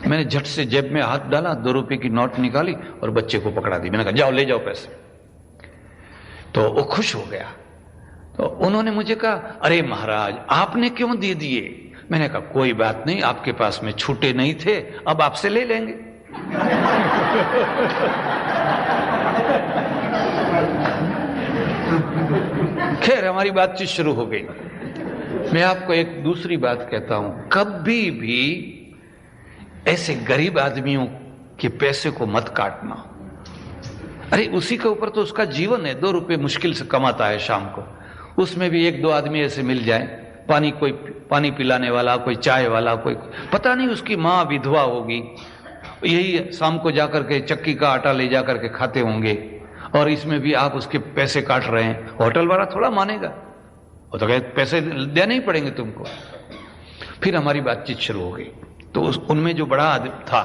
मैंने झट से जेब में हाथ डाला, 2 रुपए की नोट निकाली और बच्चे को पकड़ा दी। मैंने कहा जाओ ले जाओ पैसे। तो वो खुश हो गया। तो उन्होंने मुझे कहा अरे महाराज आपने क्यों दे दिए? मैंने कहा कोई बात नहीं, आपके पास में छूटे नहीं थे, अब आपसे ले लेंगे। खैर हमारी बातचीत शुरू हो गई। मैं आपको एक दूसरी बात कहता हूं, कभी भी ऐसे गरीब आदमियों के पैसे को मत काटना। अरे उसी के ऊपर तो उसका जीवन है, 2 रुपए मुश्किल से कमाता है शाम को। उसमें भी 1-2 आदमी ऐसे मिल जाए, कोई पानी पिलाने वाला, कोई चाय वाला, कोई पता नहीं उसकी माँ विधवा होगी, यही शाम को जाकर के चक्की का आटा ले जाकर के खाते होंगे। और इसमें भी आप उसके पैसे काट रहे हैं। होटल वाला थोड़ा मानेगा, वो तो कहते पैसे देने ही पड़ेंगे तुमको। फिर हमारी बातचीत शुरू हो गई। तो उनमें जो बड़ा आदमी था,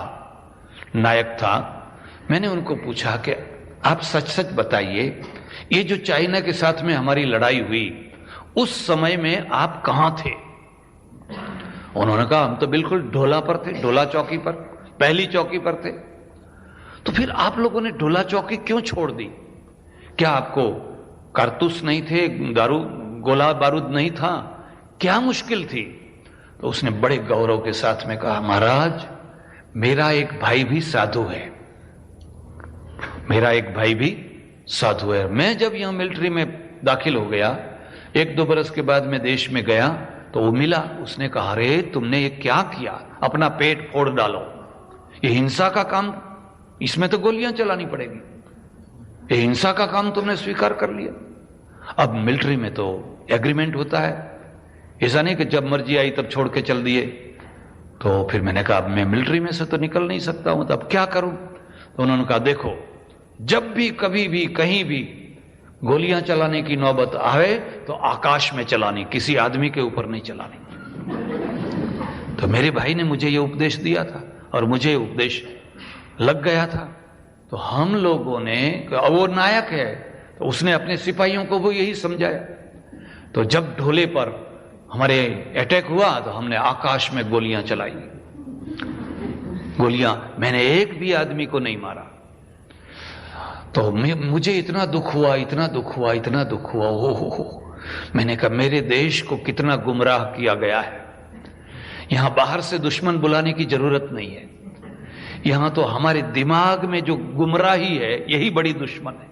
नायक था, मैंने उनको पूछा कि आप सच सच बताइए, ये जो चाइना के साथ में हमारी लड़ाई हुई उस समय में आप कहां थे? उन्होंने कहा हम तो बिल्कुल ढोला पर थे, ढोला चौकी पर, पहली चौकी पर थे। तो फिर आप लोगों ने ढोला चौकी क्यों छोड़ दी? क्या आपको कारतूस नहीं थे, दारू गोला बारूद नहीं था, क्या मुश्किल थी? तो उसने बड़े गौरव के साथ में कहा महाराज मेरा एक भाई भी साधु है, मेरा एक भाई भी साधु है। मैं जब यहां मिलिट्री में दाखिल हो गया, 1-2 बरस के बाद मैं देश में गया तो वो मिला। उसने कहा अरे तुमने ये क्या किया, अपना पेट फोड़ डालो, ये हिंसा का काम, इसमें तो गोलियां चलानी पड़ेगी, ये हिंसा का काम तुमने स्वीकार कर लिया। अब मिलिट्री में तो एग्रीमेंट होता है, ऐसा नहीं कि जब मर्जी आई तब छोड़ के चल दिए। तो फिर मैंने कहा मैं मिलिट्री में से तो निकल नहीं सकता हूं, तो अब क्या करूं? तो उन्होंने कहा देखो जब भी कभी भी कहीं भी गोलियां चलाने की नौबत आवे तो आकाश में चलानी, किसी आदमी के ऊपर नहीं चलानी। तो मेरे भाई ने मुझे यह उपदेश दिया था और मुझे उपदेश लग गया था। तो हम लोगों ने, वो नायक है तो उसने अपने सिपाहियों को वो यही समझाया। तो जब ढोले पर हमारे अटैक हुआ तो हमने आकाश में गोलियां चलाई। गोलियां, मैंने एक भी आदमी को नहीं मारा। तो मुझे इतना दुख हुआ, इतना दुख हुआ, इतना दुख हुआ। हो मैंने कहा मेरे देश को कितना गुमराह किया गया है। यहां बाहर से दुश्मन बुलाने की जरूरत नहीं है, यहां तो हमारे दिमाग में जो गुमराही है यही बड़ी दुश्मन है।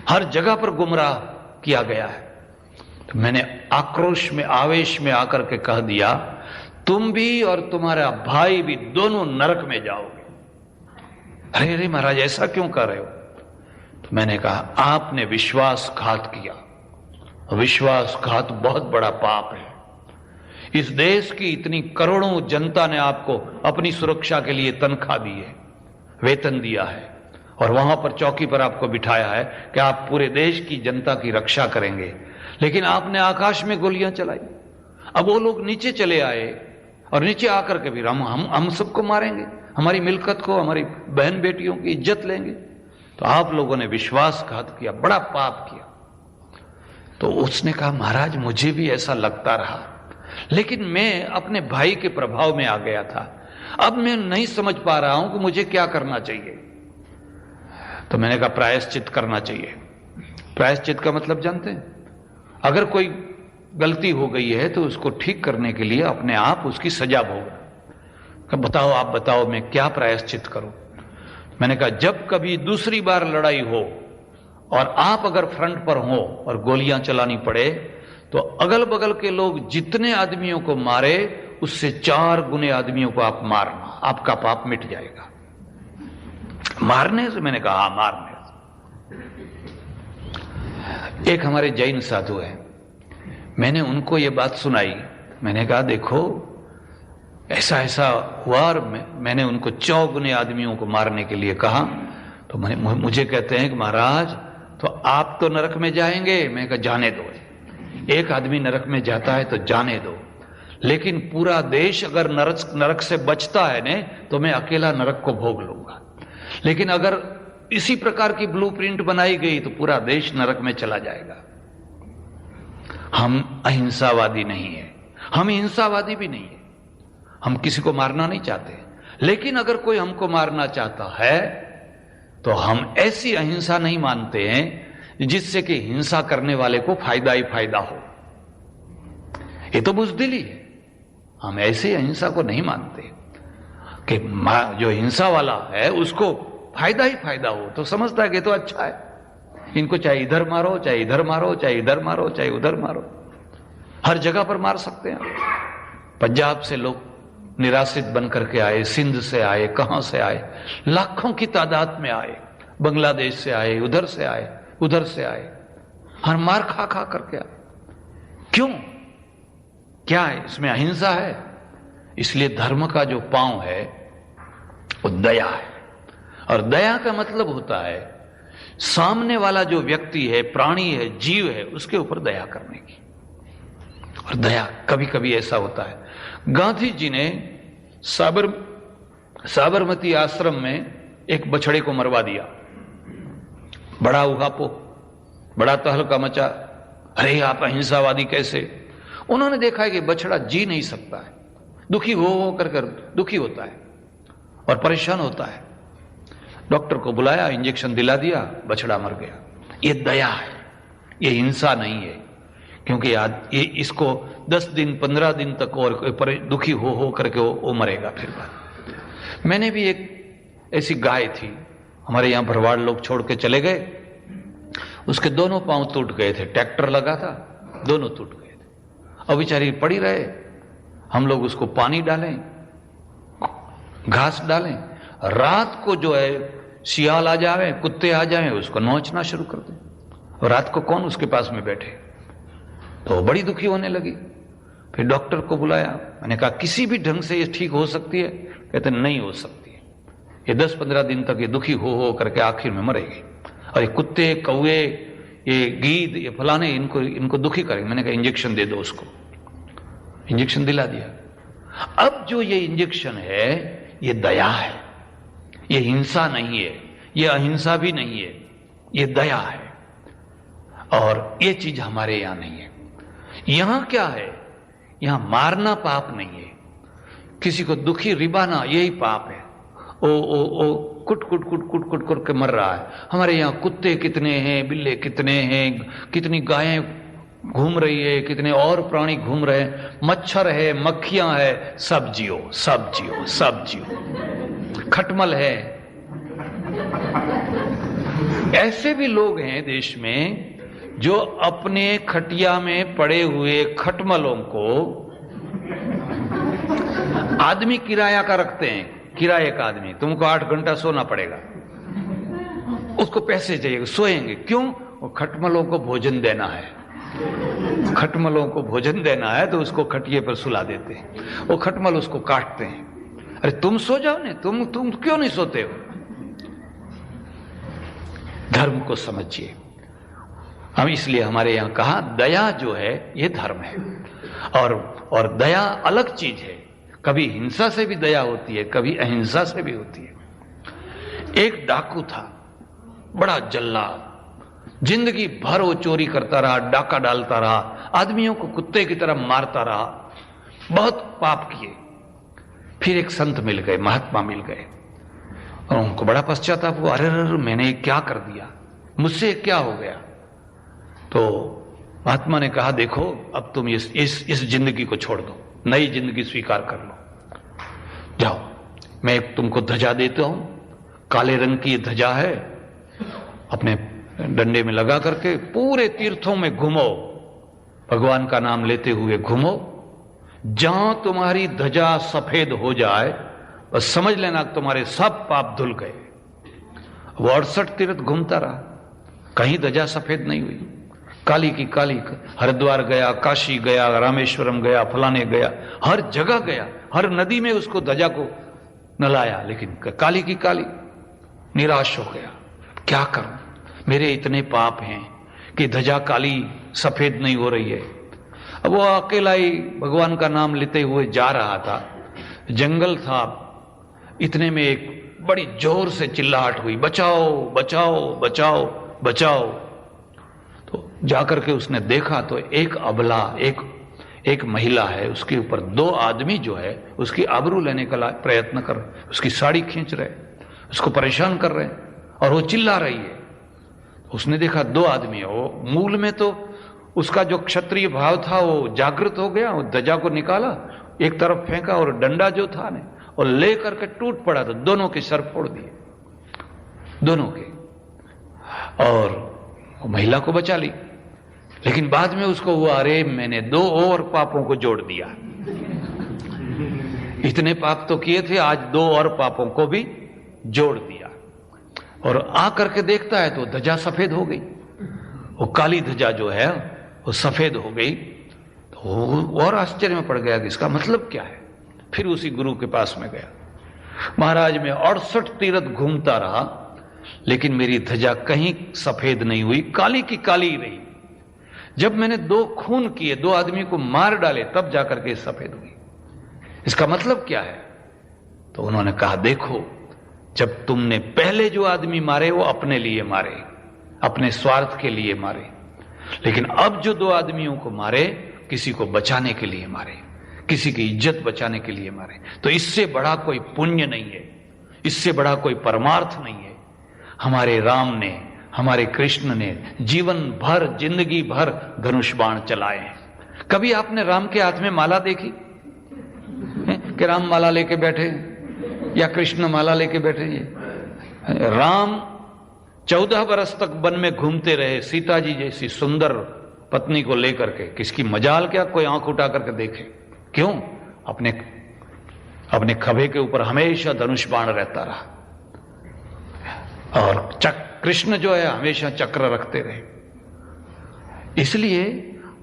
हर जगह पर गुमराह किया गया है। तो मैंने आक्रोश में, आवेश में आकर के कह दिया तुम भी और तुम्हारा भाई भी दोनों नरक में जाओगे। अरे अरे महाराज ऐसा क्यों कर रहे हो? तो मैंने कहा आपने विश्वासघात किया, विश्वासघात बहुत बड़ा पाप है। इस देश की इतनी करोड़ों जनता ने आपको अपनी सुरक्षा के लिए तनख्वाह दी है, वेतन दिया है, और वहां पर चौकी पर आपको बिठाया है कि आप पूरे देश की जनता की रक्षा करेंगे, लेकिन आपने आकाश में गोलियां चलाई। अब वो लोग नीचे चले आए और नीचे आकर के फिर हम सबको मारेंगे, हमारी मिल्कत को, हमारी बहन बेटियों की इज्जत लेंगे। तो आप लोगों ने विश्वासघात किया, बड़ा पाप किया। तो उसने कहा महाराज मुझे भी ऐसा लगता रहा, लेकिन मैं अपने भाई के प्रभाव में आ गया था, अब मैं नहीं समझ पा रहा हूं कि मुझे क्या करना चाहिए। तो मैंने कहा प्रायश्चित करना चाहिए। प्रायश्चित का मतलब जानते हैं? अगर कोई गलती हो गई है तो उसको ठीक करने के लिए अपने आप उसकी सजा भोगना। बताओ, आप बताओ मैं क्या प्रायश्चित करूं? मैंने कहा जब कभी दूसरी बार लड़ाई हो और आप अगर फ्रंट पर हो और गोलियां चलानी पड़े, तो अगल बगल के लोग जितने आदमियों को मारे उससे 4 गुने आदमियों को आप मारना, आपका पाप मिट जाएगा। मारने से? मैंने कहा हाँ, मारने से। एक हमारे जैन साधु है, मैंने उनको ये बात सुनाई। मैंने कहा देखो ऐसा ऐसा हुआ, और मैंने उनको 4 गुने आदमियों को मारने के लिए कहा। तो मुझे कहते हैं कि महाराज तो आप तो नरक में जाएंगे। मैंने कहा जाने दो, एक आदमी नरक में जाता है तो जाने दो, लेकिन पूरा देश अगर नरक से बचता है ने तो मैं अकेला नरक को भोग लूंगा। लेकिन अगर इसी प्रकार की ब्लूप्रिंट बनाई गई तो पूरा देश नरक में चला जाएगा। हम अहिंसावादी नहीं है, हम हिंसावादी भी नहीं है, हम किसी को मारना नहीं चाहते। लेकिन अगर कोई हमको मारना चाहता है तो हम ऐसी अहिंसा नहीं मानते हैं जिससे कि हिंसा करने वाले को फायदा ही फायदा हो। ये तो बुज़दिली है। हम ऐसी अहिंसा को नहीं मानते कि जो हिंसा वाला है उसको फायदा ही फायदा हो, तो समझता है कि तो अच्छा है, इनको चाहे इधर मारो, चाहे इधर मारो, चाहे इधर मारो, चाहे उधर मारो, हर जगह पर मार सकते हैं। पंजाब से लोग निराश्रित बनकर के आए, सिंध से आए, कहां से आए, लाखों की तादाद में आए, बांग्लादेश से आए, उधर से आए, उधर से आए, हर मार खा खा करके आए। क्यों? क्या है इसमें? अहिंसा है। इसलिए धर्म का जो पांव है वो दया है, और दया का मतलब होता है सामने वाला जो व्यक्ति है, प्राणी है, जीव है, उसके ऊपर दया करने की। और दया कभी कभी ऐसा होता है, गांधी जी ने साबरमती आश्रम में एक बछड़े को मरवा दिया। बड़ा उहापो, बड़ा तहलका मचा, अरे आप अहिंसावादी कैसे? उन्होंने देखा है कि बछड़ा जी नहीं सकता है, दुखी हो कर दुखी होता है और परेशान होता है। डॉक्टर को बुलाया, इंजेक्शन दिला दिया, बछड़ा मर गया। ये दया है, ये हिंसा नहीं है। क्योंकि ये इसको 10 दिन 15 दिन तक और दुखी हो करके वो मरेगा फिर बाद। मैंने भी एक ऐसी गाय थी, हमारे यहां भरवाड़ लोग छोड़ के चले गए, उसके दोनों पांव टूट गए थे, ट्रैक्टर लगा था, दोनों टूट गए थे। अब बेचारी पड़ी रहे, हम लोग उसको पानी डालें, घास डालें, रात को जो है सियाल आ जाए, कुत्ते आ जाए, उसको नोचना शुरू कर दें, और रात को कौन उसके पास में बैठे? तो बड़ी दुखी होने लगी। फिर डॉक्टर को बुलाया, मैंने कहा किसी भी ढंग से ये ठीक हो सकती है? कहते नहीं हो सकती है, ये 10-15 दिन तक ये दुखी हो करके आखिर में मरेगी, और ये कुत्ते, कौए, ये गीद, ये फलाने इनको दुखी करेंगे। मैंने कहा इंजेक्शन दे दो उसको। इंजेक्शन दिला दिया। अब जो ये इंजेक्शन है ये दया है, ये हिंसा नहीं है, ये अहिंसा भी नहीं है, ये दया है। और ये चीज हमारे यहां नहीं है। यहां क्या है? यहां मारना पाप नहीं है, किसी को दुखी रिबाना यही पाप है। ओ कुट कुट कुट कुट कुट करके मर रहा है। हमारे यहां कुत्ते कितने हैं, बिल्ले कितने हैं, कितनी गायें घूम रही है, कितने और प्राणी घूम रहे हैं, मच्छर है, मक्खियां है, सब जियो, सब जियो, सब जियो। खटमल है। ऐसे भी लोग हैं देश में जो अपने खटिया में पड़े हुए खटमलों को आदमी किराया का रखते हैं। किराए का आदमी, तुमको 8 घंटा सोना पड़ेगा, उसको पैसे चाहिए, सोएंगे क्यों? वो खटमलों को भोजन देना है, खटमलों को भोजन देना है, तो उसको खटिए पर सुला देते हैं। वो खटमल उसको काटते हैं, अरे तुम सो जाओ ने, तुम क्यों नहीं सोते हो? धर्म को समझिए। हम इसलिए हमारे यहां कहा दया जो है ये धर्म है, और दया अलग चीज है। कभी हिंसा से भी दया होती है, कभी अहिंसा से भी होती है। एक डाकू था, बड़ा जल्ला, जिंदगी भर वो चोरी करता रहा, डाका डालता रहा, आदमियों को कुत्ते की तरह मारता रहा, बहुत पाप किए। फिर एक संत मिल गए, महात्मा मिल गए, और उनको बड़ा पश्चाताप हुआ, अरे मैंने क्या कर दिया, मुझसे क्या हो गया। तो महात्मा ने कहा, देखो अब तुम इस जिंदगी को छोड़ दो, नई जिंदगी स्वीकार कर लो। जाओ, मैं तुमको ध्वजा देता हूं, काले रंग की ध्वजा है, अपने डंडे में लगा करके पूरे तीर्थों में घूमो, भगवान का नाम लेते हुए घूमो। जहां तुम्हारी ध्वजा सफेद हो जाए बस समझ लेना तुम्हारे सब पाप धुल गए। वो 68 तीर्थ घूमता रहा, कहीं ध्वजा सफेद नहीं हुई, काली की काली। हरिद्वार गया, काशी गया, रामेश्वरम गया, फलाने गया, हर जगह गया, हर नदी में उसको ध्वजा को नलाया, लेकिन काली की काली। निराश हो गया, क्या करूं, मेरे इतने पाप हैं कि ध्वजा काली सफेद नहीं हो रही है। अब वो अकेला ही भगवान का नाम लेते हुए जा रहा था, जंगल था, इतने में एक बड़ी जोर से चिल्लाहट हुई, बचाओ बचाओ बचाओ बचाओ। तो जाकर के उसने देखा तो एक अबला, एक महिला है, उसके ऊपर 2 आदमी जो है उसकी आबरू लेने का प्रयत्न कर रहे, उसकी साड़ी खींच रहे, उसको परेशान कर रहे हैं, और वो चिल्ला रही है। उसने देखा 2 आदमी है, वो मूल में तो उसका जो क्षत्रिय भाव था वो जागृत हो गया, वो ध्वजा को निकाला, एक तरफ फेंका, और डंडा जो था ने और ले करके टूट पड़ा, तो दोनों के सर फोड़ दिए, दोनों के, और वो महिला को बचा ली। लेकिन बाद में उसको हुआ, अरे मैंने 2 और पापों को जोड़ दिया, इतने पाप तो किए थे, आज 2 और पापों को भी जोड़ दिया। और आकर के देखता है तो ध्वजा सफेद हो गई, वो काली ध्वजा जो है वो सफेद हो गई। तो और आश्चर्य में पड़ गया कि इसका मतलब क्या है। फिर उसी गुरु के पास में गया, महाराज मैं 68 तीर्थ घूमता रहा, लेकिन मेरी ध्वजा कहीं सफेद नहीं हुई, काली की काली ही रही। जब मैंने 2 खून किए, 2 आदमी को मार डाले, तब जाकर के सफेद हुई। इसका मतलब क्या है? तो उन्होंने कहा, देखो जब तुमने पहले जो आदमी मारे वो अपने लिए मारे, अपने स्वार्थ के लिए मारे, लेकिन अब जो 2 आदमियों को मारे किसी को बचाने के लिए मारे, किसी की इज्जत बचाने के लिए मारे। तो इससे बड़ा कोई पुण्य नहीं है, इससे बड़ा कोई परमार्थ नहीं है। हमारे राम ने, हमारे कृष्ण ने जीवन भर, जिंदगी भर धनुष बाण चलाए हैं। कभी आपने राम के हाथ में माला देखी कि राम माला लेके बैठे या कृष्ण माला लेके बैठे? राम 14 बरस तक वन में घूमते रहे, सीता जी जैसी सुंदर पत्नी को लेकर के। किसकी मजाल क्या कोई आंख उठा करके देखे? क्यों? अपने खभे के ऊपर हमेशा धनुष बाण रहता रहा, और कृष्ण जो है हमेशा चक्र रखते रहे। इसलिए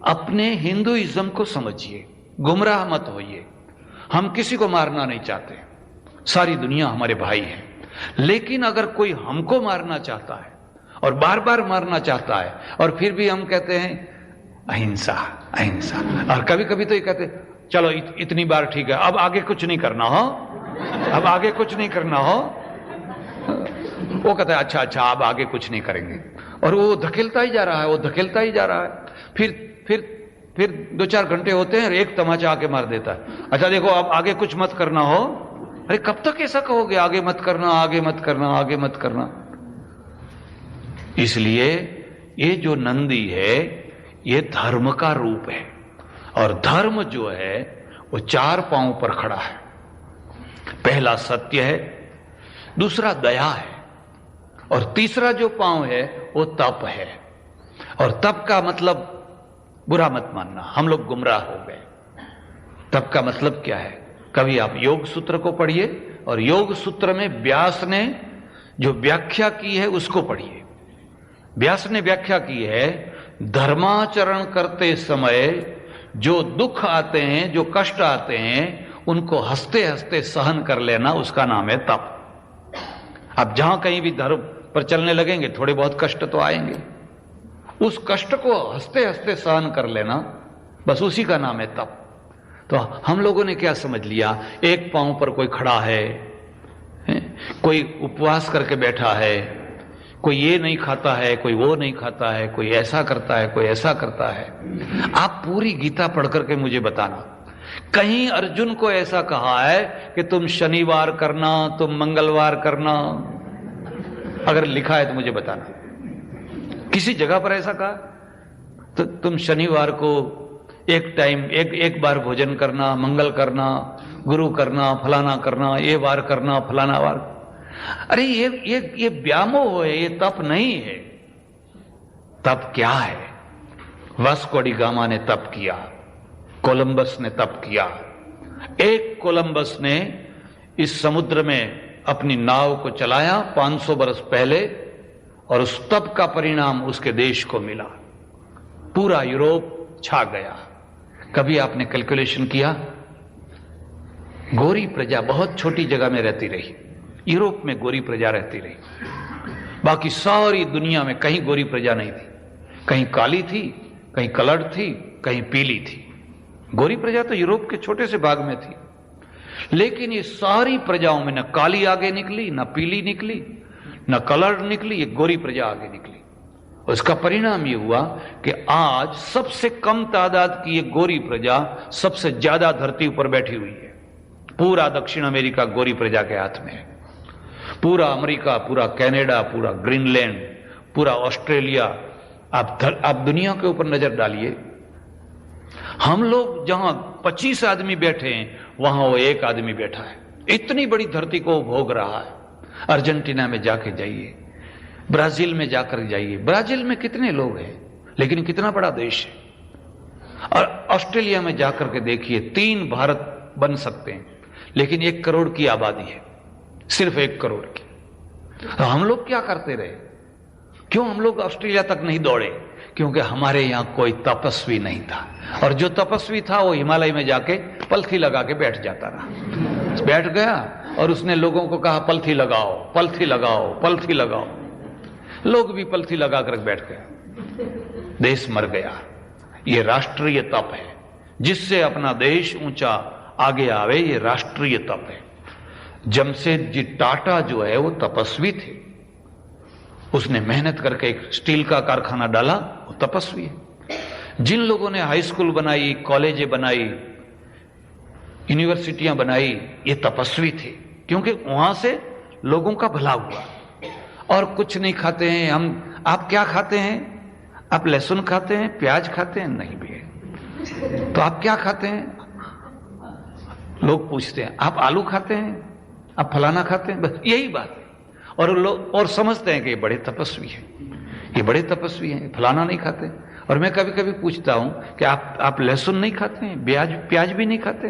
अपने हिंदुइज्म को समझिए, गुमराह मत होइए। हम किसी को मारना नहीं चाहते, सारी दुनिया हमारे भाई है। लेकिन अगर कोई हमको मारना चाहता है और बार बार मारना चाहता है, और फिर भी हम कहते हैं अहिंसा अहिंसा, और कभी कभी तो ये कहते चलो इतनी बार ठीक है, अब आगे कुछ नहीं करना हो, अब आगे कुछ नहीं करना हो। वो कहता है अच्छा अच्छा अब आगे कुछ नहीं करेंगे, और वो धकेलता ही जा रहा है, वो धकेलता ही जा रहा है। फिर 2-4 घंटे होते हैं, एक तमाचा आके मार देता है, अच्छा देखो अब आगे कुछ मत करना हो। अरे कब तक ऐसा कहोगे, आगे मत करना, आगे मत करना, आगे मत करना? इसलिए ये जो नंदी है ये धर्म का रूप है, और धर्म जो है वो 4 पांव पर खड़ा है। पहला सत्य है, दूसरा दया है, और तीसरा जो पांव है वो तप है। और तप का मतलब बुरा मत मानना, हम लोग गुमराह हो गए। तप का मतलब क्या है? कभी आप योग सूत्र को पढ़िए, और योग सूत्र में व्यास ने जो व्याख्या की है उसको पढ़िए। व्यास ने व्याख्या की है, धर्माचरण करते समय जो दुख आते हैं, जो कष्ट आते हैं, उनको हंसते हंसते सहन कर लेना, उसका नाम है तप। अब जहां कहीं भी धर्म पर चलने लगेंगे थोड़े बहुत कष्ट तो आएंगे, उस कष्ट को हंसते हंसते सहन कर लेना, बस उसी का नाम है तप। तो हम लोगों ने क्या समझ लिया, एक पांव पर कोई खड़ा है, कोई उपवास करके बैठा है, कोई ये नहीं खाता है, कोई वो नहीं खाता है, कोई ऐसा करता है, कोई ऐसा करता है। आप पूरी गीता पढ़ करके मुझे बताना, कहीं अर्जुन को ऐसा कहा है कि तुम शनिवार करना, तुम मंगलवार करना? अगर लिखा है तो मुझे बताना, किसी जगह पर ऐसा कहा? तो तुम शनिवार को एक टाइम एक बार भोजन करना, मंगल करना, गुरु करना, फलाना करना, ये वार करना, फलाना वार। अरे ये व्यामोह है, ये तप नहीं है। तप क्या है? वास्को डी गामा ने तप किया, कोलंबस ने तप किया। एक कोलंबस ने इस समुद्र में अपनी नाव को चलाया 500 बरस पहले, और उस तप का परिणाम उसके देश को मिला। पूरा यूरोप छा गया। कभी आपने कैलकुलेशन किया? गोरी प्रजा बहुत छोटी जगह में रहती रही, यूरोप में गोरी प्रजा रहती रही, बाकी सारी दुनिया में कहीं गोरी प्रजा नहीं थी। कहीं काली थी, कहीं कलर्ड थी, कहीं पीली थी। गोरी प्रजा तो यूरोप के छोटे से भाग में थी, लेकिन ये सारी प्रजाओं में न काली आगे निकली, न पीली निकली, न कलर्ड निकली, ये गोरी प्रजा आगे निकली। उसका परिणाम ये हुआ कि आज सबसे कम तादाद की ये गोरी प्रजा सबसे ज्यादा धरती पर बैठी हुई है। पूरा दक्षिण अमेरिका गोरी प्रजा के हाथ में है, पूरा अमेरिका, पूरा कनाडा, पूरा ग्रीनलैंड, पूरा ऑस्ट्रेलिया। आप दुनिया के ऊपर नजर डालिए, हम लोग जहां 25 आदमी बैठे हैं वहां वो एक आदमी बैठा है। इतनी बड़ी धरती को भोग रहा है। अर्जेंटीना में जाके जाइए, ब्राजील में जाकर जाइए, ब्राजील में कितने लोग हैं, लेकिन कितना बड़ा देश है। और ऑस्ट्रेलिया में जाकर के देखिए, 3 भारत बन सकते हैं, लेकिन 1 करोड़ की आबादी है, सिर्फ 1 करोड़ की। तो हम लोग क्या करते रहे? क्यों हम लोग ऑस्ट्रेलिया तक नहीं दौड़े? क्योंकि हमारे यहां कोई तपस्वी नहीं था, और जो तपस्वी था वो हिमालय में जाके पलथी लगा के बैठ जाता रहा। बैठ गया और उसने लोगों को कहा पलथी लगाओ, पलथी लगाओ, पलथी लगाओ। लोग भी पलथी लगा कर बैठ गए, देश मर गया। ये राष्ट्रीय तप है, जिससे अपना देश ऊंचा आगे आवे, ये राष्ट्रीय तप है। जमशेद जी टाटा जो है वो तपस्वी थे, उसने मेहनत करके एक स्टील का कारखाना डाला, वो तपस्वी है। जिन लोगों ने हाई स्कूल बनाई, कॉलेजें बनाई, यूनिवर्सिटियां बनाई, ये तपस्वी थे, क्योंकि वहां से लोगों का भला हुआ। और कुछ नहीं खाते हैं हम। आप क्या खाते हैं? आप लहसुन खाते हैं, प्याज खाते हैं? नहीं भी। तो आप क्या खाते हैं? लोग पूछते हैं आप आलू खाते हैं, आप फलाना खाते हैं, बस यही बात है। और लोग और समझते हैं कि ये बड़े तपस्वी हैं, ये बड़े तपस्वी हैं, फलाना नहीं खाते। और मैं कभी कभी पूछता हूं कि आप लहसुन नहीं खाते हैं, प्याज भी नहीं खाते?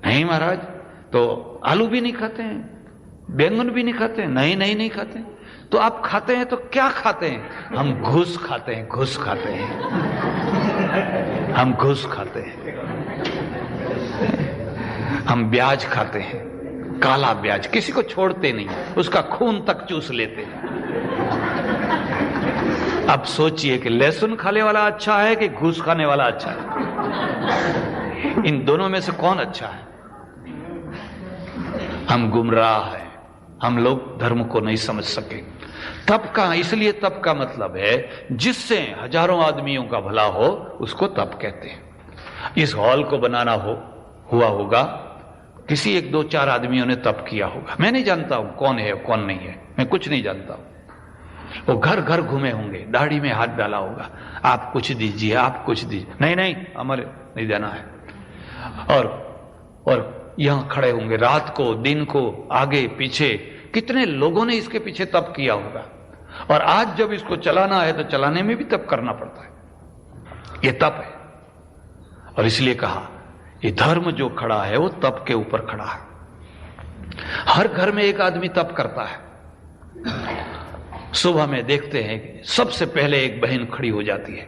नहीं महाराज। तो आलू भी नहीं खाते हैं, बैंगन भी नहीं खाते हैं? नहीं खाते। तो आप खाते हैं तो क्या खाते हैं? हम घूस खाते हैं, घूस खाते हैं, हम घूस खाते हैं, हम ब्याज खाते हैं, काला ब्याज। किसी को छोड़ते नहीं, उसका खून तक चूस लेते हैं। अब सोचिए कि लहसुन खाने वाला अच्छा है कि घूस खाने वाला अच्छा है? इन दोनों में से कौन अच्छा है? हम गुमराह हैं, हम लोग धर्म को नहीं समझ सके। तप का, इसलिए तप का मतलब है जिससे हजारों आदमियों का भला हो, उसको तप कहते हैं। इस हॉल को बनाना हुआ होगा, किसी 1-2-4 आदमियों ने तप किया होगा। मैं नहीं जानता हूं कौन है कौन नहीं है, मैं कुछ नहीं जानता हूं। वो घर घर घूमे होंगे, दाढ़ी में हाथ डाला होगा, आप कुछ दीजिए, आप कुछ दीजिए, नहीं हमारे नहीं देना है। और यहां खड़े होंगे रात को, दिन को, आगे पीछे। कितने लोगों ने इसके पीछे तप किया होगा। और आज जब इसको चलाना है तो चलाने में भी तप करना पड़ता है। ये तप है। और इसलिए कहा ये धर्म जो खड़ा है वो तप के ऊपर खड़ा है। हर घर में एक आदमी तप करता है। सुबह में देखते हैं कि सबसे पहले एक बहन खड़ी हो जाती है।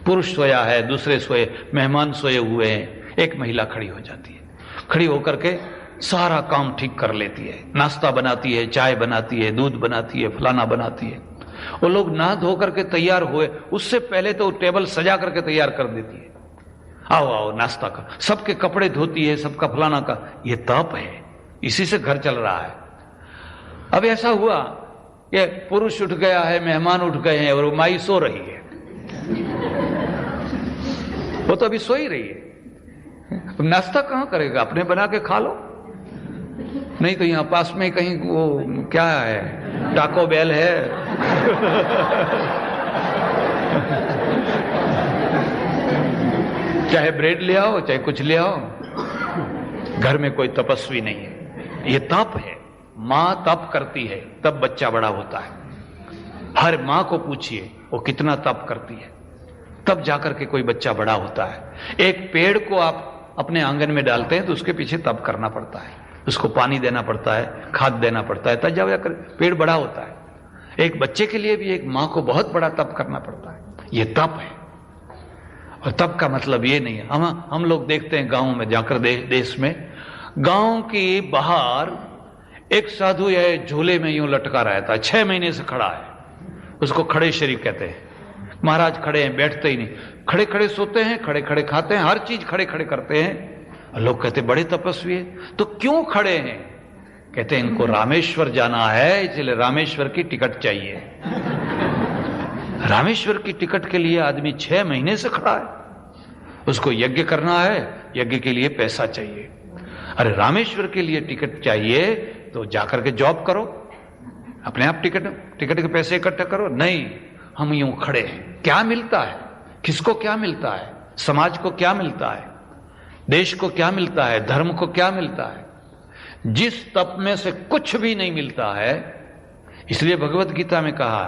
पुरुष सोया है, दूसरे सोए, मेहमान सोए हुए हैं, एक महिला खड़ी हो जाती है। खड़ी होकर के सारा काम ठीक कर लेती है, नाश्ता बनाती है, चाय बनाती है, दूध बनाती है, फलाना बनाती है। वो लोग नहा धो करके तैयार हुए, उससे पहले तो टेबल सजा करके तैयार कर देती है, आओ आओ नाश्ता का, सबके कपड़े धोती है, सबका फलाना का। ये तप है, इसी से घर चल रहा है। अब ऐसा हुआ कि पुरुष उठ गया है, मेहमान उठ गए हैं और माई सो रही है। वो तो अभी सो ही रही है, नाश्ता कहां करेगा, अपने बना के खा लो, नहीं तो यहां पास में कहीं वो क्या है, टाको बेल है। चाहे ब्रेड ले आओ, चाहे कुछ ले आओ, घर में कोई तपस्वी नहीं है। ये तप है, मां तप करती है तब बच्चा बड़ा होता है। हर मां को पूछिए वो कितना तप करती है, तब जाकर के कोई बच्चा बड़ा होता है। एक पेड़ को आप अपने आंगन में डालते हैं तो उसके पीछे तप करना पड़ता है, उसको पानी देना पड़ता है, खाद देना पड़ता है, तब जाकर पेड़ बड़ा होता है। एक बच्चे के लिए भी एक मां को बहुत बड़ा तप करना पड़ता है। ये तप है। और तप का मतलब ये नहीं है, हम लोग देखते हैं गांव में जाकर, देश में गांव के बाहर एक साधु है, झूले में यूं लटका रहता है, 6 महीने से खड़ा है, उसको खड़े शरीर कहते हैं। महाराज खड़े हैं, बैठते ही नहीं, खड़े खड़े सोते हैं, खड़े खड़े खाते हैं, हर चीज खड़े खड़े करते हैं। लोग कहते बड़े तपस्वी है। तो क्यों खड़े हैं? कहते हैं इनको रामेश्वर जाना है, इसलिए रामेश्वर की टिकट चाहिए। रामेश्वर की टिकट के लिए आदमी 6 महीने से खड़ा है, उसको यज्ञ करना है, यज्ञ के लिए पैसा चाहिए। अरे रामेश्वर के लिए टिकट चाहिए तो जाकर के जॉब करो, अपने आप टिकट के पैसे इकट्ठा करो। नहीं, हम यूं खड़े हैं। क्या मिलता है? किसको क्या मिलता है? समाज को क्या मिलता है? देश को क्या मिलता है? धर्म को क्या मिलता है? जिस तप में से कुछ भी नहीं मिलता है, इसलिए भगवत गीता में कहा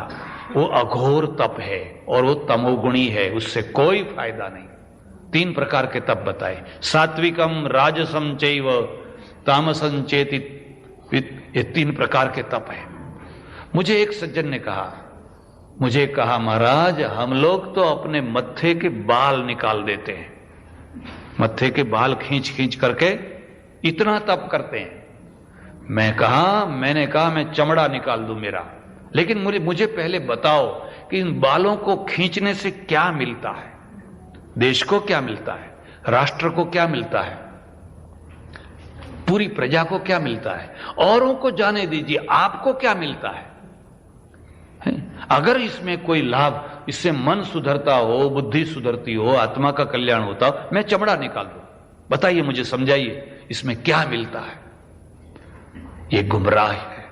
वो अघोर तप है और वो तमोगुणी है, उससे कोई फायदा नहीं। 3 प्रकार के तप बताए, सात्विकम राजसम चैव तामसं चेति, ये 3 प्रकार के तप है। मुझे एक सज्जन ने कहा, महाराज हम लोग तो अपने मत्थे के बाल निकाल देते हैं, मत्थे के बाल खींच खींच करके इतना तप करते हैं। मैंने कहा मैं चमड़ा निकाल दूं मेरा, लेकिन मुझे पहले बताओ कि इन बालों को खींचने से क्या मिलता है? देश को क्या मिलता है? राष्ट्र को क्या मिलता है? पूरी प्रजा को क्या मिलता है? औरों को जाने दीजिए, आपको क्या मिलता है? अगर इसमें कोई लाभ, इससे मन सुधरता हो, बुद्धि सुधरती हो, आत्मा का कल्याण होता हो, मैं चमड़ा निकाल दूं। बताइए, मुझे समझाइए इसमें क्या मिलता है? ये गुमराह है।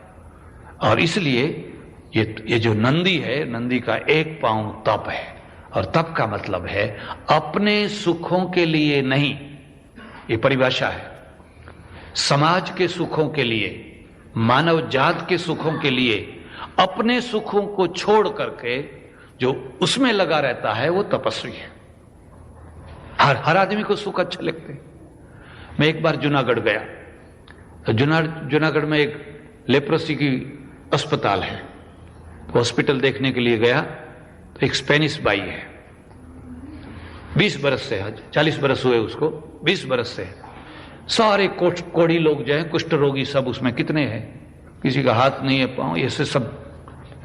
और इसलिए ये जो नंदी है, नंदी का एक पांव तप है। और तप का मतलब है अपने सुखों के लिए नहीं, ये परिभाषा है, समाज के सुखों के लिए, मानव जात के सुखों के लिए, अपने सुखों को छोड़ करके जो उसमें लगा रहता है वो तपस्वी है। हर आदमी को सुख अच्छा लगते। मैं एक बार जूनागढ़ गया, तो जूनागढ़ में एक लेप्रोसी की अस्पताल है, हॉस्पिटल देखने के लिए गया। तो एक स्पेनिश बाई है, 20 बरस से, 40 बरस हुए उसको, 20 बरस से सारे कोढ़ी लोग जो है, कुष्ठ रोगी सब उसमें कितने हैं, किसी का हाथ नहीं है, पांव, ऐसे सब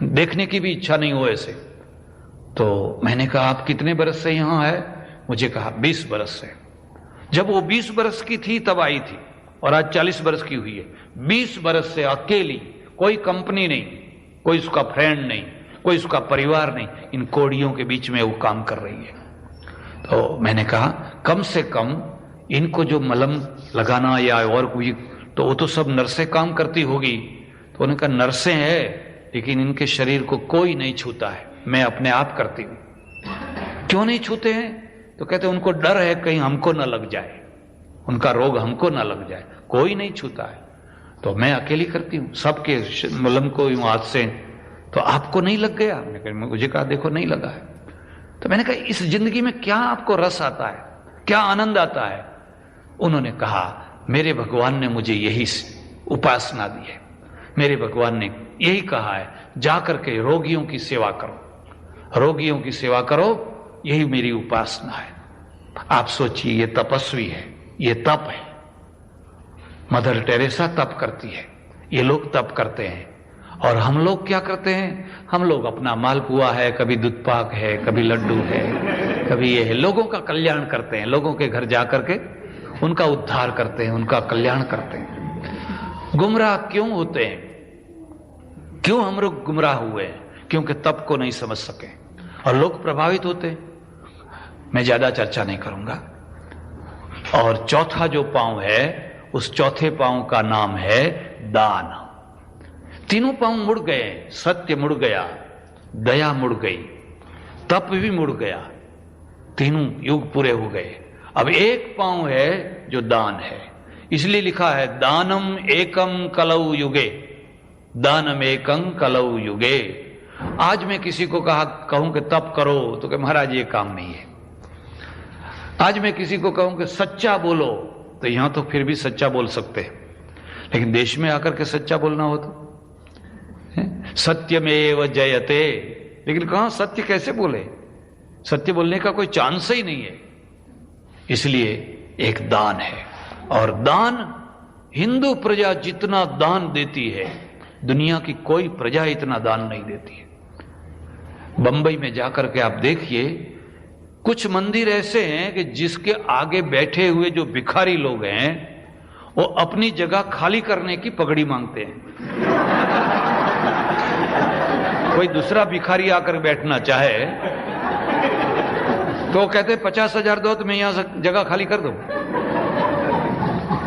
देखने की भी इच्छा नहीं हो ऐसे। तो मैंने कहा आप कितने बरस से यहां है? मुझे कहा 20 बरस से। जब वो 20 बरस की थी तब आई थी, और आज 40 बरस की हुई है। 20 बरस से अकेली, कोई कंपनी नहीं, कोई उसका फ्रेंड नहीं, कोई उसका परिवार नहीं, इन कोड़ियों के बीच में वो काम कर रही है। तो मैंने कहा कम से कम इनको जो मलम लगाना या और कोई, तो वो तो सब नर्सें काम करती होगी। तो उन्होंने कहा नर्सें हैं, लेकिन इनके शरीर को कोई नहीं छूता है, मैं अपने आप करती हूं। क्यों नहीं छूते हैं? तो कहते उनको डर है कहीं हमको ना लग जाए, उनका रोग हमको ना लग जाए, कोई नहीं छूता है, तो मैं अकेली करती हूं सबके मलम को यूं हाथ से। तो आपको नहीं लग गया? मुझे कहा देखो नहीं लगा है। तो मैंने कहा इस जिंदगी में क्या आपको रस आता है, क्या आनंद आता है? उन्होंने कहा मेरे भगवान ने मुझे यही उपासना दी है, मेरे भगवान ने यही कहा है जाकर के रोगियों की सेवा करो, रोगियों की सेवा करो, यही मेरी उपासना है। आप सोचिए ये तपस्वी है, ये तप है। मदर टेरेसा तप करती है, ये लोग तप करते हैं। और हम लोग क्या करते हैं? हम लोग अपना मालपुआ है, कभी दूध पाक है, कभी लड्डू है, कभी ये है, लोगों का कल्याण करते हैं, लोगों के घर जाकर के उनका उद्धार करते हैं, उनका कल्याण करते हैं। गुमराह क्यों होते हैं? क्यों हम लोग गुमराह हुए हैं? क्योंकि तप को नहीं समझ सके और लोग प्रभावित होते हैं। मैं ज्यादा चर्चा नहीं करूंगा। और चौथा जो पांव है, उस चौथे पांव का नाम है दान। तीनों पांव मुड़ गए, सत्य मुड़ गया, दया मुड़ गई, तप भी मुड़ गया, तीनों युग पूरे हो गए। अब एक पांव है जो दान है, इसलिए लिखा है दानम एकम कलौ युगे, दानम एकम कलौ युगे। आज मैं किसी को कहूं कि तप करो तो कि महाराज ये काम नहीं है। आज मैं किसी को कहूं कि सच्चा बोलो, तो यहां तो फिर भी सच्चा बोल सकते हैं, लेकिन देश में आकर के सच्चा बोलना हो तो सत्यमेव जयते, लेकिन कहां सत्य कैसे बोले? सत्य बोलने का कोई चांस ही नहीं है। इसलिए एक दान है, और दान हिंदू प्रजा जितना दान देती है, दुनिया की कोई प्रजा इतना दान नहीं देती है। बंबई में जाकर के आप देखिए, कुछ मंदिर ऐसे हैं कि जिसके आगे बैठे हुए जो भिखारी लोग हैं, वो अपनी जगह खाली करने की पगड़ी मांगते हैं। कोई दूसरा भिखारी आकर बैठना चाहे तो कहते 50,000 दो तो मैं यहां से जगह खाली कर दूं।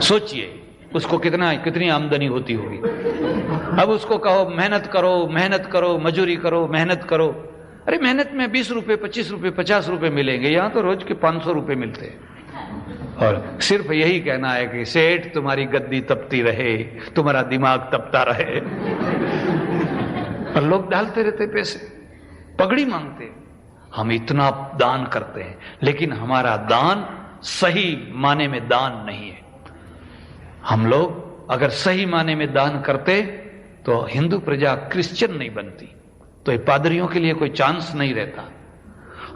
सोचिए उसको कितनी आमदनी होती होगी। अब उसको कहो मेहनत करो, मेहनत करो, मजूरी करो, मेहनत करो। अरे मेहनत में 20 रुपए, 25 रुपए, 50 रुपए मिलेंगे, यहां तो रोज के 500 रुपए मिलते हैं। और सिर्फ यही कहना है कि सेठ तुम्हारी गद्दी तपती रहे, तुम्हारा दिमाग तपता रहे। और लोग डालते रहते पैसे, पगड़ी मांगते। हम इतना दान करते हैं, लेकिन हमारा दान सही माने में दान नहीं है। हम लोग अगर सही माने में दान करते तो हिंदू प्रजा क्रिश्चियन नहीं बनती, तो ये पादरियों के लिए कोई चांस नहीं रहता।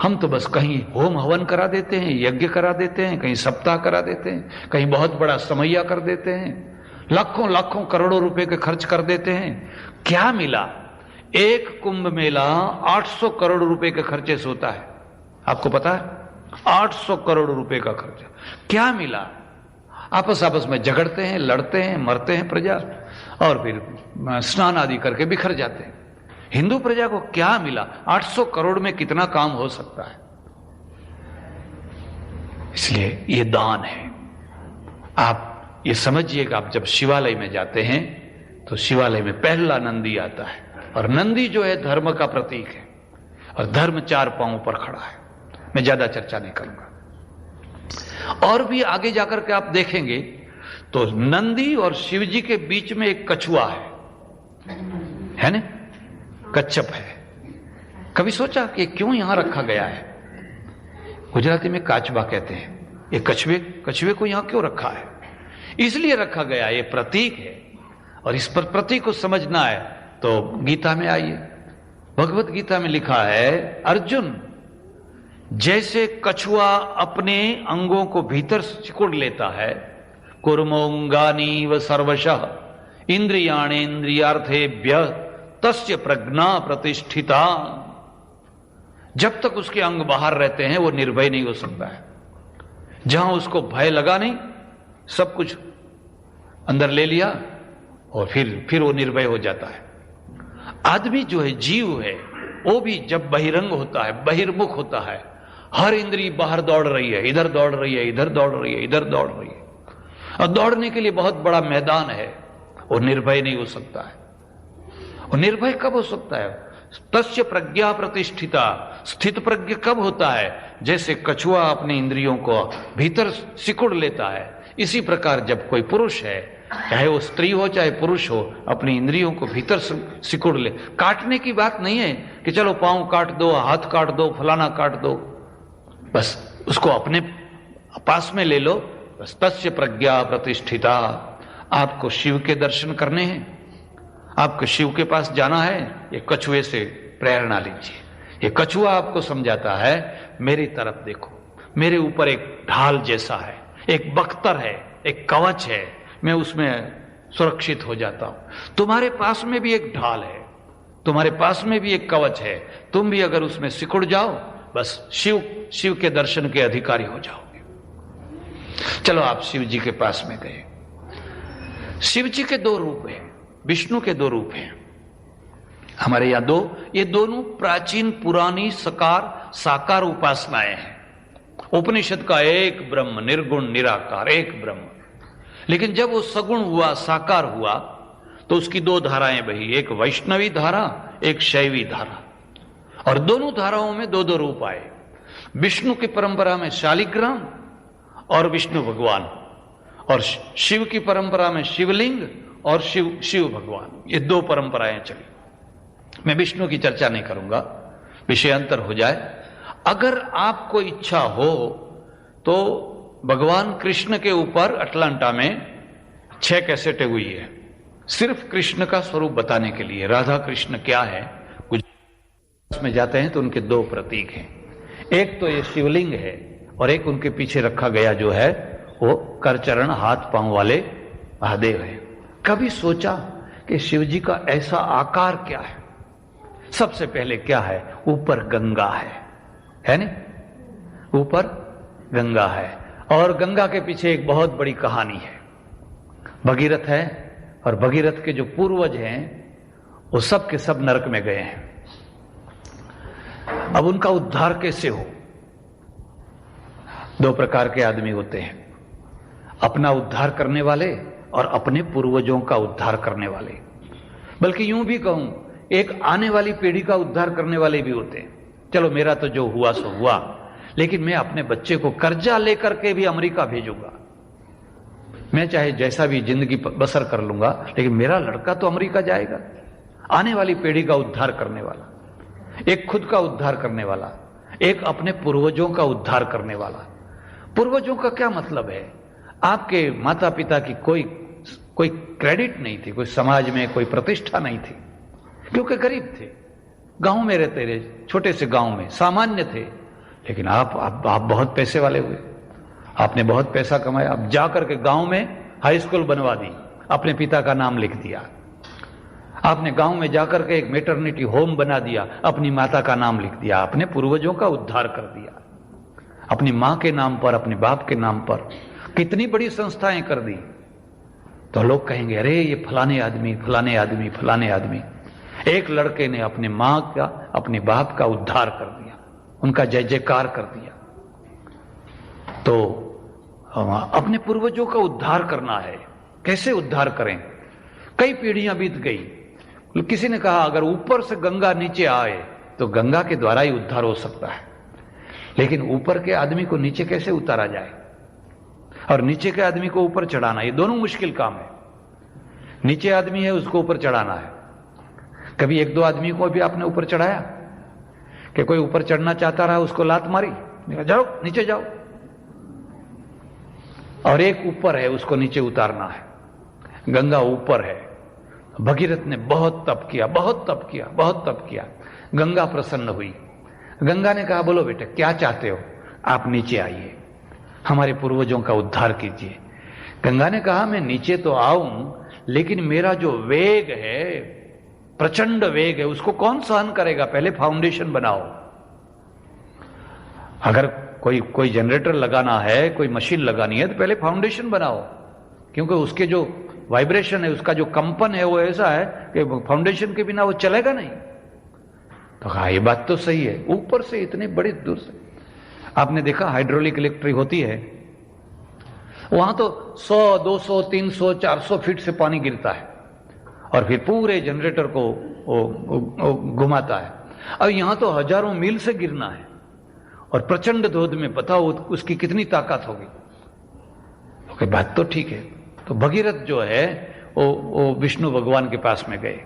हम तो बस कहीं होम हवन करा देते हैं, यज्ञ करा देते हैं, कहीं सप्ताह करा देते हैं, कहीं बहुत बड़ा समैया कर देते हैं, लाखों लाखों करोड़ों रुपए के खर्च कर देते हैं। क्या मिला? एक कुंभ मेला 800 करोड़ रुपए के खर्चे से होता है, आपको पता है? 800 करोड़ रुपए का खर्चा। क्या मिला? आपस में झगड़ते हैं, लड़ते हैं, मरते हैं प्रजा, और फिर स्नान आदि करके बिखर जाते हैं। हिंदू प्रजा को क्या मिला? 800 करोड़ में कितना काम हो सकता है? इसलिए ये दान है। आप ये समझिए कि आप जब शिवालय में जाते हैं तो शिवालय में पहला नंदी आता है, और नंदी जो है धर्म का प्रतीक है, और धर्म 4 पांवों पर खड़ा है। मैं ज्यादा चर्चा नहीं करूंगा। और भी आगे जाकर के आप देखेंगे तो नंदी और शिवजी के बीच में एक कछुआ है ना, कच्छप है। कभी सोचा कि क्यों यहां रखा गया है? गुजराती में काचबा कहते हैं। ये कछुए को यहां क्यों रखा है? इसलिए रखा गया, ये प्रतीक है, और इस पर प्रतीक को समझना है तो गीता में आइए। भगवत गीता में लिखा है, अर्जुन जैसे कछुआ अपने अंगों को भीतर सिकुड़ लेता है, कुर्मोंगानी व सर्वशः इंद्रियाणेन्द्रियार्थेभ्य तस्य प्रज्ञा प्रतिष्ठिता। जब तक उसके अंग बाहर रहते हैं वो निर्भय नहीं हो सकता है। जहां उसको भय लगा नहीं, सब कुछ अंदर ले लिया और फिर वो निर्भय हो जाता है। आदमी जो है, जीव है, वो भी जब बहिरंग होता है, बहिर्मुख होता है, हर इंद्री बाहर दौड़ रही है, इधर दौड़ रही है, इधर दौड़ रही है, इधर दौड़ रही है, और दौड़ने के लिए बहुत बड़ा मैदान है, वो निर्भय नहीं हो सकता है। और निर्भय कब हो सकता है? तस्य प्रज्ञा प्रतिष्ठिता। स्थित प्रज्ञ कब होता है? जैसे कछुआ अपनी इंद्रियों को भीतर सिकुड़ लेता है, इसी प्रकार जब कोई पुरुष है, चाहे वो स्त्री हो चाहे पुरुष हो, अपनी इंद्रियों को भीतर सिकुड़ ले। काटने की बात नहीं है कि चलो पांव काट दो, हाथ काट दो, फलाना काट दो, बस उसको अपने पास में ले लो। बस तस्य प्रज्ञा प्रतिष्ठिता। आपको शिव के दर्शन करने हैं, आपको शिव के पास जाना है, ये कछुए से प्रेरणा लीजिए। ये कछुआ आपको समझाता है, मेरी तरफ देखो, मेरे ऊपर एक ढाल जैसा है, एक बख्तर है, एक कवच है, मैं उसमें सुरक्षित हो जाता हूं। तुम्हारे पास में भी एक ढाल है, तुम्हारे पास में भी एक कवच है, तुम भी अगर उसमें सिकुड़ जाओ बस शिव के दर्शन के अधिकारी हो जाओगे। चलो आप शिव जी के पास में गए। शिव जी के दो रूप हैं, विष्णु के दो रूप हैं हमारे यहां दो। ये दोनों प्राचीन पुरानी साकार उपासनाएं हैं। उपनिषद का एक ब्रह्म, निर्गुण निराकार एक ब्रह्म। लेकिन जब वो सगुण हुआ, साकार हुआ, तो उसकी दो धाराएं बही, एक वैष्णवी धारा, एक शैवी धारा। और दोनों धाराओं में दो दो रूप आए। विष्णु की परंपरा में शालिग्राम और विष्णु भगवान, और शिव की परंपरा में शिवलिंग और शिव भगवान। ये दो परंपराएं चली। मैं विष्णु की चर्चा नहीं करूंगा, विषय अंतर हो जाए। अगर आपको इच्छा हो तो भगवान कृष्ण के ऊपर अटलांटा में 6 कैसेटें हुई है, सिर्फ कृष्ण का स्वरूप बताने के लिए। राधा कृष्ण क्या है, कुछ में जाते हैं तो उनके दो प्रतीक हैं। एक तो ये शिवलिंग है और एक उनके पीछे रखा गया जो है वो कर चरण हाथ पांव वाले महादेव है। कभी सोचा कि शिव जी का ऐसा आकार क्या है? सबसे पहले क्या है? ऊपर गंगा है नहीं? ऊपर गंगा है और गंगा के पीछे एक बहुत बड़ी कहानी है। भगीरथ है और भगीरथ के जो पूर्वज हैं वो सब के सब नरक में गए हैं। अब उनका उद्धार कैसे हो? दो प्रकार के आदमी होते हैं, अपना उद्धार करने वाले और अपने पूर्वजों का उद्धार करने वाले। बल्कि यूं भी कहूं, एक आने वाली पीढ़ी का उद्धार करने वाले भी होते हैं। चलो मेरा तो जो हुआ सो हुआ, लेकिन मैं अपने बच्चे को कर्जा लेकर के भी अमेरिका भेजूंगा। मैं चाहे जैसा भी जिंदगी बसर कर लूंगा, लेकिन मेरा लड़का तो अमेरिका जाएगा। आने वाली पीढ़ी का उद्धार करने वाला, एक खुद का उद्धार करने वाला, एक अपने पूर्वजों का उद्धार करने वाला। पूर्वजों का क्या मतलब है? आपके माता पिता की कोई क्रेडिट नहीं थी, कोई समाज में कोई प्रतिष्ठा नहीं थी, क्योंकि गरीब थे, गांव में रहते रहे, छोटे से गांव में सामान्य थे। लेकिन आप बहुत पैसे वाले हुए, आपने बहुत पैसा कमाया। आप जाकर के गांव में हाई स्कूल बनवा दी, अपने पिता का नाम लिख दिया। आपने गांव में जाकर के एक मैटरनिटी होम बना दिया, अपनी माता का नाम लिख दिया। आपने पूर्वजों का उद्धार कर दिया, अपनी मां के नाम पर, अपने बाप के नाम पर कितनी बड़ी संस्थाएं कर दी। तो लोग कहेंगे, अरे ये फलाने आदमी फलाने आदमी फलाने आदमी। एक लड़के ने अपने मां का, अपने बाप का उद्धार कर दिया, उनका जय जयकार कर दिया। तो अपने पूर्वजों का उद्धार करना है। कैसे उद्धार करें? कई पीढ़ियां बीत गई। किसी ने कहा अगर ऊपर से गंगा नीचे आए तो गंगा के द्वारा ही उद्धार हो सकता है। लेकिन ऊपर के आदमी को नीचे कैसे उतारा जाए और नीचे के आदमी को ऊपर चढ़ाना, ये दोनों मुश्किल काम है। नीचे आदमी है उसको ऊपर चढ़ाना है। कभी एक दो आदमी को भी आपने ऊपर चढ़ाया कि कोई ऊपर चढ़ना चाहता रहा, उसको लात मारी, जाओ नीचे जाओ। और एक ऊपर है, उसको नीचे उतारना है। गंगा ऊपर है। भगीरथ ने बहुत तप किया, बहुत तप किया, बहुत तप किया। गंगा प्रसन्न हुई। गंगा ने कहा, बोलो बेटे क्या चाहते हो? आप नीचे आइए, हमारे पूर्वजों का उद्धार कीजिए। गंगा ने कहा, मैं नीचे तो आऊं, लेकिन मेरा जो वेग है, प्रचंड वेग है, उसको कौन सहन करेगा? पहले फाउंडेशन बनाओ। अगर कोई जनरेटर लगाना है, कोई मशीन लगानी है, तो पहले फाउंडेशन बनाओ, क्योंकि उसके जो वाइब्रेशन है, उसका जो कंपन है, वो ऐसा है कि फाउंडेशन के बिना वो चलेगा नहीं। तो कहा ये बात तो सही है। ऊपर से इतने बड़े दूर से आपने देखा हाइड्रोलिक इलेक्ट्रिक होती है, वहां तो 100, 200, 300, 400 फीट से पानी गिरता है और फिर पूरे जनरेटर को घुमाता है। अब यहां तो हजारों मील से गिरना है और प्रचंड धोध में, बताओ उसकी कितनी ताकत होगी। तो बात तो ठीक है। तो भगीरथ जो है वो विष्णु भगवान के पास में गए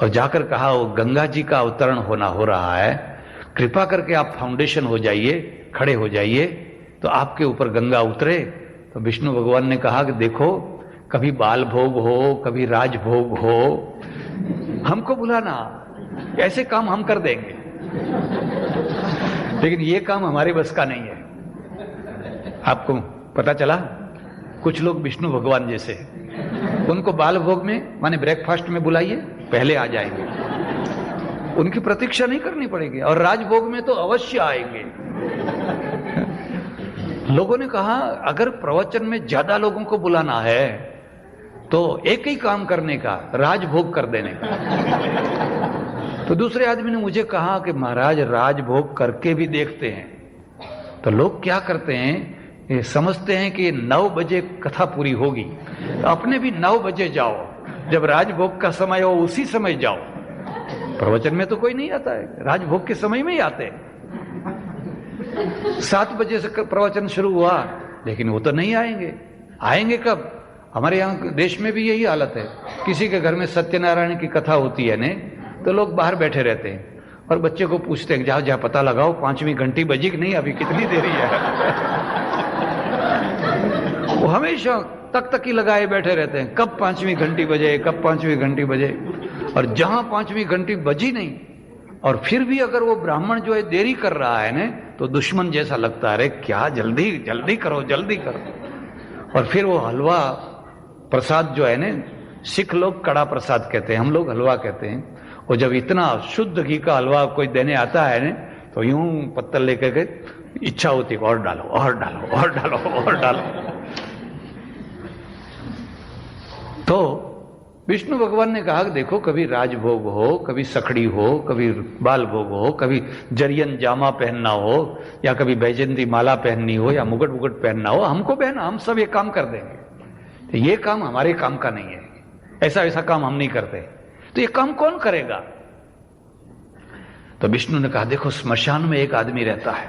और जाकर कहा, वो गंगा जी का अवतरण हो रहा है, कृपा करके आप फाउंडेशन हो जाइए, खड़े हो जाइए, तो आपके ऊपर गंगा उतरे। तो विष्णु भगवान ने कहा कि देखो, कभी बाल भोग हो, कभी राज भोग हो, हमको बुलाना, ऐसे काम हम कर देंगे, लेकिन ये काम हमारे बस का नहीं है। आपको पता चला, कुछ लोग विष्णु भगवान जैसे उनको बाल भोग में माने ब्रेकफास्ट में बुलाइए, पहले आ जाएंगे, उनकी प्रतीक्षा नहीं करनी पड़ेगी। और राजभोग में तो अवश्य आएंगे। लोगों ने कहा अगर प्रवचन में ज्यादा लोगों को बुलाना है तो एक ही काम करने का, राजभोग कर देने का। तो दूसरे आदमी ने मुझे कहा कि महाराज राजभोग करके भी देखते हैं। तो लोग क्या करते हैं, ये समझते हैं कि 9 बजे कथा पूरी होगी, तो अपने भी 9 बजे जाओ, जब राजभोग का समय हो उसी समय जाओ। प्रवचन में तो कोई नहीं आता है, राजभोग के समय में ही आते हैं। 7 बजे से प्रवचन शुरू हुआ, लेकिन वो तो नहीं आएंगे। आएंगे कब? हमारे यहाँ देश में भी यही हालत है। किसी के घर में सत्यनारायण की कथा होती है ने, तो लोग बाहर बैठे रहते हैं और बच्चे को पूछते हैं, जाओ पता लगाओ 5वीं घंटी बजी कि नहीं, अभी कितनी देरी है। वो हमेशा तक ही लगाए बैठे रहते हैं, कब 5वीं घंटी बजे, कब 5वीं घंटी बजे। और जहां 5वीं घंटी बजी नहीं, और फिर भी अगर वो ब्राह्मण जो है देरी कर रहा है ना, तो दुश्मन जैसा लगता है, अरे क्या जल्दी जल्दी करो, जल्दी करो। और फिर वो हलवा प्रसाद जो है ना, सिख लोग कड़ा प्रसाद कहते हैं, हम लोग हलवा कहते हैं। और जब इतना शुद्ध घी का हलवा कोई देने आता है ना, तो यूं पत्तल लेकर के इच्छा होती है और डालो और डालो और डालो और डालो। तो विष्णु भगवान ने कहा, देखो कभी राजभोग हो, कभी सखड़ी हो, कभी बाल भोग हो, कभी जरियन जामा पहनना हो, या कभी बैजंती माला पहननी हो, या मुकुट मुकुट पहनना हो, हमको पहना, हम सब ये काम कर देंगे। तो ये काम हमारे काम का नहीं है, ऐसा ऐसा काम हम नहीं करते। तो ये काम कौन करेगा? तो विष्णु ने कहा, देखो स्मशान में एक आदमी रहता है,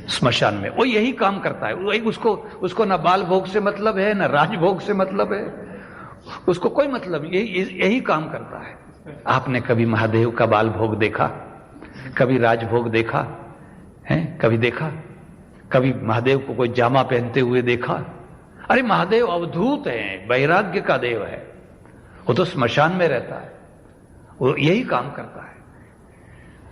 स्मशान में वो यही काम करता है। वही उसको ना बाल भोग से मतलब है, ना राजभोग से मतलब है, उसको कोई मतलब, यही काम करता है। आपने कभी महादेव का बाल भोग देखा? कभी राजभोग देखा है? कभी देखा? कभी महादेव को कोई जामा पहनते हुए देखा? अरे महादेव अवधूत है, वैराग्य का देव है, वो तो स्मशान में रहता है, वो यही काम करता है।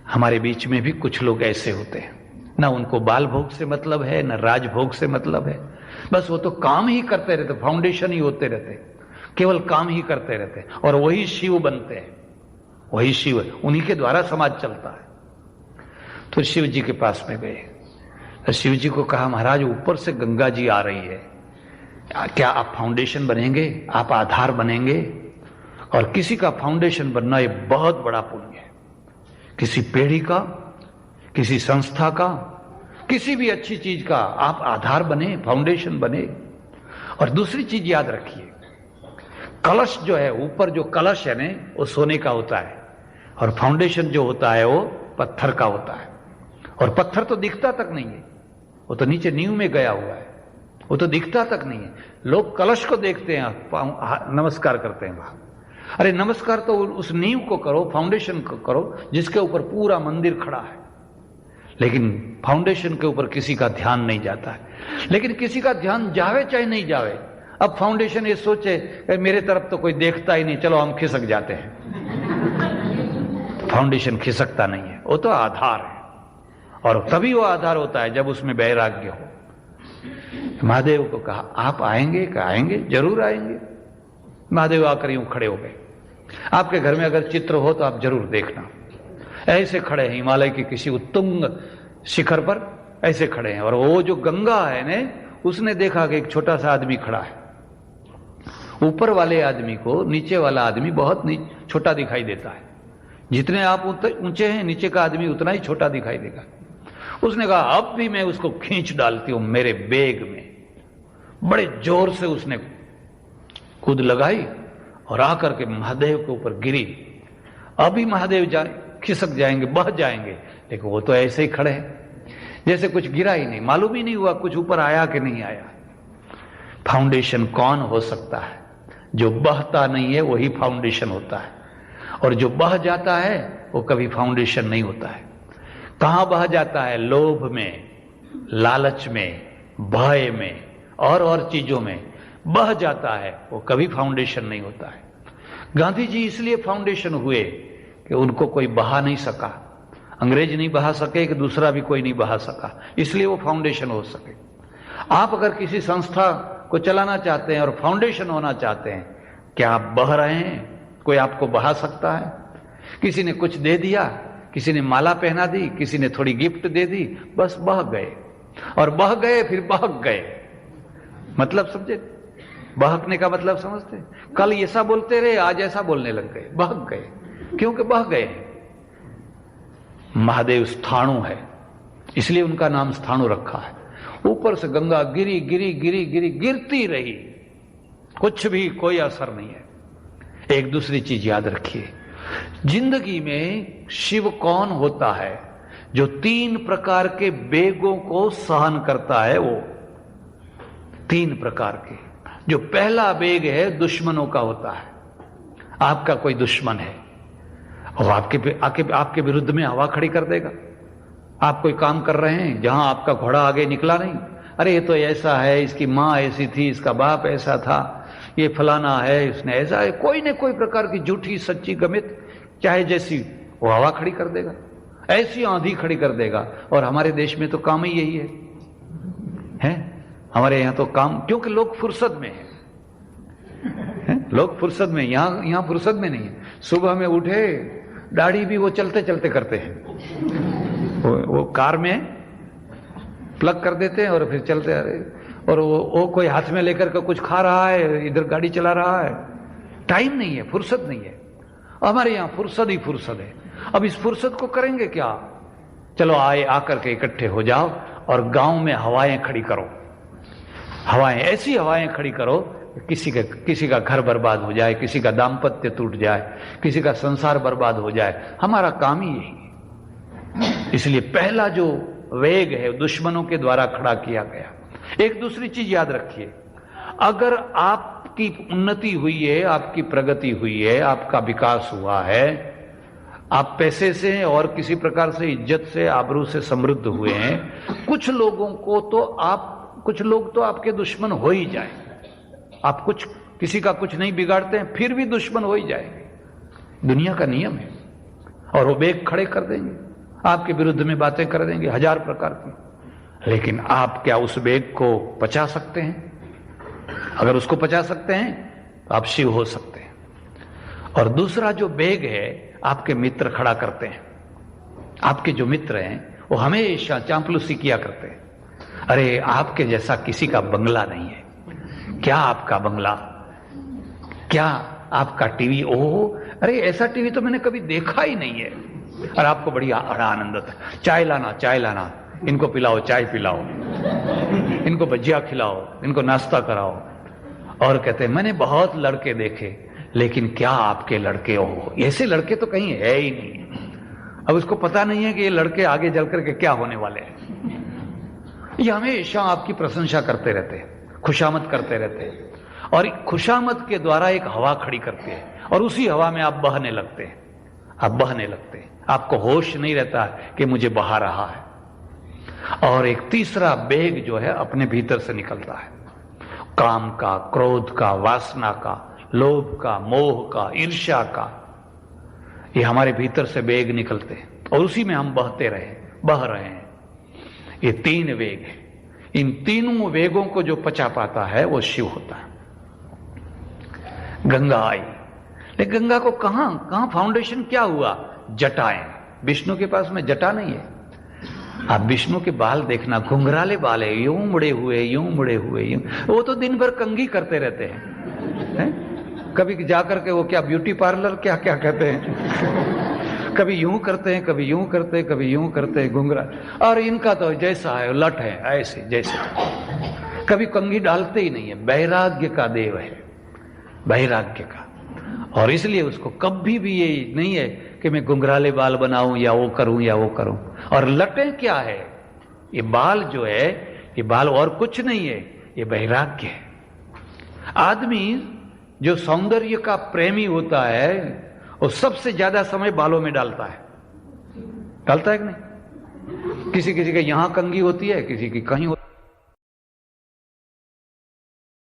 हमारे बीच में भी कुछ लोग ऐसे होते हैं, ना उनको बाल भोग से मतलब है, ना राजभोग से मतलब है, बस वो तो काम ही करते रहते, फाउंडेशन ही होते रहते, केवल काम ही करते रहते, और वही शिव बनते हैं, वही शिव, उन्हीं के द्वारा समाज चलता है। तो शिव जी के पास में गए, तो शिव जी को कहा, महाराज ऊपर से गंगा जी आ रही है, क्या आप फाउंडेशन बनेंगे? आप आधार बनेंगे? और किसी का फाउंडेशन बनना ये बहुत बड़ा पुण्य है। किसी पीढ़ी का, किसी संस्था का, किसी भी अच्छी चीज का आप आधार बने, फाउंडेशन बने। और दूसरी चीज याद रखिए, कलश जो है, ऊपर जो कलश है ना, वो सोने का होता है, और फाउंडेशन जो होता है वो पत्थर का होता है। और पत्थर तो दिखता तक नहीं है, वो तो नीचे नींव में गया हुआ है, वो तो दिखता तक नहीं है। लोग कलश को देखते हैं, नमस्कार करते हैं वहां। अरे नमस्कार तो उस नींव को करो, फाउंडेशन को करो, जिसके ऊपर पूरा मंदिर खड़ा है। लेकिन फाउंडेशन के ऊपर किसी का ध्यान नहीं जाता है। लेकिन किसी का ध्यान जावे चाहे नहीं जावे, अब फाउंडेशन ये सोचे मेरे तरफ तो कोई देखता ही नहीं, चलो हम खिसक जाते हैं। फाउंडेशन खिसकता नहीं है, वो तो आधार है, और तभी वो आधार होता है जब उसमें वैराग्य हो। महादेव को कहा, आप आएंगे? क्या आएंगे? जरूर आएंगे। महादेव आकर यूं खड़े हो गए। आपके घर में अगर चित्र हो तो आप जरूर देखना, ऐसे खड़े हैं हिमालय के किसी उत्तुंग शिखर पर, ऐसे खड़े हैं। और वो जो गंगा है ने, उसने देखा कि एक छोटा सा आदमी खड़ा है। ऊपर वाले आदमी को नीचे वाला आदमी बहुत छोटा दिखाई देता है। जितने आप ऊंचे हैं, नीचे का आदमी उतना ही छोटा दिखाई देगा। उसने कहा, अब भी मैं उसको खींच डालती हूं मेरे बेग में। बड़े जोर से उसने कूद लगाई और आकर के महादेव के ऊपर गिरी। अभी महादेव खिसक जाएंगे, बह जाएंगे, लेकिन वो तो ऐसे ही खड़े हैं जैसे कुछ गिरा ही नहीं, मालूम ही नहीं हुआ कुछ ऊपर आया कि नहीं आया। फाउंडेशन कौन हो सकता है? जो बहता नहीं है वही फाउंडेशन होता है, और जो बह जाता है वो कभी फाउंडेशन नहीं होता है। कहां बह जाता है? लोभ में, लालच में, भय में और चीजों में बह जाता है, वो कभी फाउंडेशन नहीं होता है। गांधी जी इसलिए फाउंडेशन हुए कि उनको कोई बहा नहीं सका, अंग्रेज नहीं बहा सके, कि दूसरा भी कोई नहीं बहा सका, इसलिए वो फाउंडेशन हो सके। आप अगर किसी संस्था को चलाना चाहते हैं और फाउंडेशन होना चाहते हैं, क्या आप बह रहे हैं? कोई आपको बहा सकता है? किसी ने कुछ दे दिया, किसी ने माला पहना दी, किसी ने थोड़ी गिफ्ट दे दी, बस बह गए और बह गए फिर बहक गए। मतलब समझे? बहकने का मतलब समझते? कल ऐसा बोलते रहे, आज ऐसा बोलने लग गए, बहक गए, क्योंकि बह गए। महादेव स्थाणु है, इसलिए उनका नाम स्थाणु रखा है। ऊपर से गंगा गिरी गिरी गिरी गिरी गिरती रही, कुछ भी कोई असर नहीं है। एक दूसरी चीज याद रखिए, जिंदगी में शिव कौन होता है? जो 3 प्रकार के बेगों को सहन करता है। वो 3 प्रकार के। जो पहला बेग है दुश्मनों का होता है। आपका कोई दुश्मन है और आपके विरुद्ध में हवा खड़ी कर देगा। आप कोई काम कर रहे हैं जहां आपका घोड़ा आगे निकला नहीं, अरे ये तो ऐसा है, इसकी मां ऐसी थी, इसका बाप ऐसा था, ये फलाना है, इसने ऐसा है, कोई न कोई प्रकार की झूठी सच्ची गमित चाहे जैसी, वो हवा खड़ी कर देगा, ऐसी आंधी खड़ी कर देगा। और हमारे देश में तो काम ही यही है? हमारे यहां तो काम, क्योंकि लोग फुर्सत में हैं, लोग फुर्सत में, यहां फुर्सत में नहीं है। सुबह में उठे, दाढ़ी भी वो चलते चलते करते हैं, वो कार में प्लग कर देते हैं और फिर चलते आ रहे, और वो कोई हाथ में लेकर के कुछ खा रहा है, इधर गाड़ी चला रहा है। टाइम नहीं है, फुर्सत नहीं है। हमारे यहां फुर्सत ही फुर्सत है। अब इस फुर्सत को करेंगे क्या? चलो आकर के इकट्ठे हो जाओ और गांव में हवाएं खड़ी करो। हवाएं, ऐसी हवाएं खड़ी करो किसी का घर बर्बाद हो जाए, किसी का दाम्पत्य टूट जाए, किसी का संसार बर्बाद हो जाए। हमारा काम ही यही है। इसलिए पहला जो वेग है दुश्मनों के द्वारा खड़ा किया गया। एक दूसरी चीज याद रखिए, अगर आपकी उन्नति हुई है, आपकी प्रगति हुई है, आपका विकास हुआ है, आप पैसे से और किसी प्रकार से इज्जत से आबरू से समृद्ध हुए हैं, कुछ लोग तो आपके दुश्मन हो ही जाए। आप किसी का कुछ नहीं बिगाड़ते हैं, फिर भी दुश्मन हो ही जाएंगे। दुनिया का नियम है। और वो बेग खड़े कर देंगे, आपके विरुद्ध में बातें कर देंगे 1000 प्रकार की। लेकिन आप क्या उस बेग को पचा सकते हैं? अगर उसको पचा सकते हैं तो आप शिव हो सकते हैं। और दूसरा जो बेग है, आपके मित्र खड़ा करते हैं। आपके जो मित्र हैं वो हमेशा चांपलूसी किया करते हैं। अरे आपके जैसा किसी का बंगला नहीं है, क्या आपका बंगला, क्या आपका टीवी, ओह अरे ऐसा टीवी तो मैंने कभी देखा ही नहीं है। और आपको बड़ी आनंद था, चाय लाना, इनको पिलाओ, चाय पिलाओ, इनको भजिया खिलाओ, इनको नाश्ता कराओ। और कहते हैं मैंने बहुत लड़के देखे, लेकिन क्या आपके लड़के हो, ऐसे लड़के तो कहीं है ही नहीं। अब उसको पता नहीं है कि ये लड़के आगे चल करके क्या होने वाले हैं। ये हमेशा आपकी प्रशंसा करते रहते हैं, खुशामद करते रहते हैं, और खुशामद के द्वारा एक हवा खड़ी करते हैं, और उसी हवा में आप बहने लगते हैं। आपको होश नहीं रहता कि मुझे बहा रहा है। और एक तीसरा बेग जो है अपने भीतर से निकलता है, काम का, क्रोध का, वासना का, लोभ का, मोह का, ईर्ष्या का। ये हमारे भीतर से बेग निकलते हैं और उसी में हम बह रहे हैं। ये 3 वेग है। इन तीनों वेगों को जो पचा पाता है वो शिव होता है। गंगा आई, लेकिन गंगा को कहां फाउंडेशन क्या हुआ? जटाएं। विष्णु के पास में जटा नहीं है। आप विष्णु के बाल देखना, घुंघराले बाल है, यूं मुड़े हुए। वो तो दिन भर कंघी करते रहते हैं? कभी जाकर के वो क्या ब्यूटी पार्लर क्या कहते हैं, कभी यूं करते हैं, कभी यूं करते हैं घुंघरा। और इनका तो जैसा है लट है, ऐसे जैसे कभी कंघी डालते ही नहीं है। वैराग्य का देव है, वैराग्य का। और इसलिए उसको कभी भी ये नहीं है कि मैं घुंघराले बाल बनाऊं या वो करूं। और लटें क्या है? ये बाल जो है, ये बाल और कुछ नहीं है, ये वैराग्य है। आदमी जो सौंदर्य का प्रेमी होता है वो सबसे ज्यादा समय बालों में डालता है कि नहीं? किसी के यहां कंघी होती है, किसी की कहीं होती है।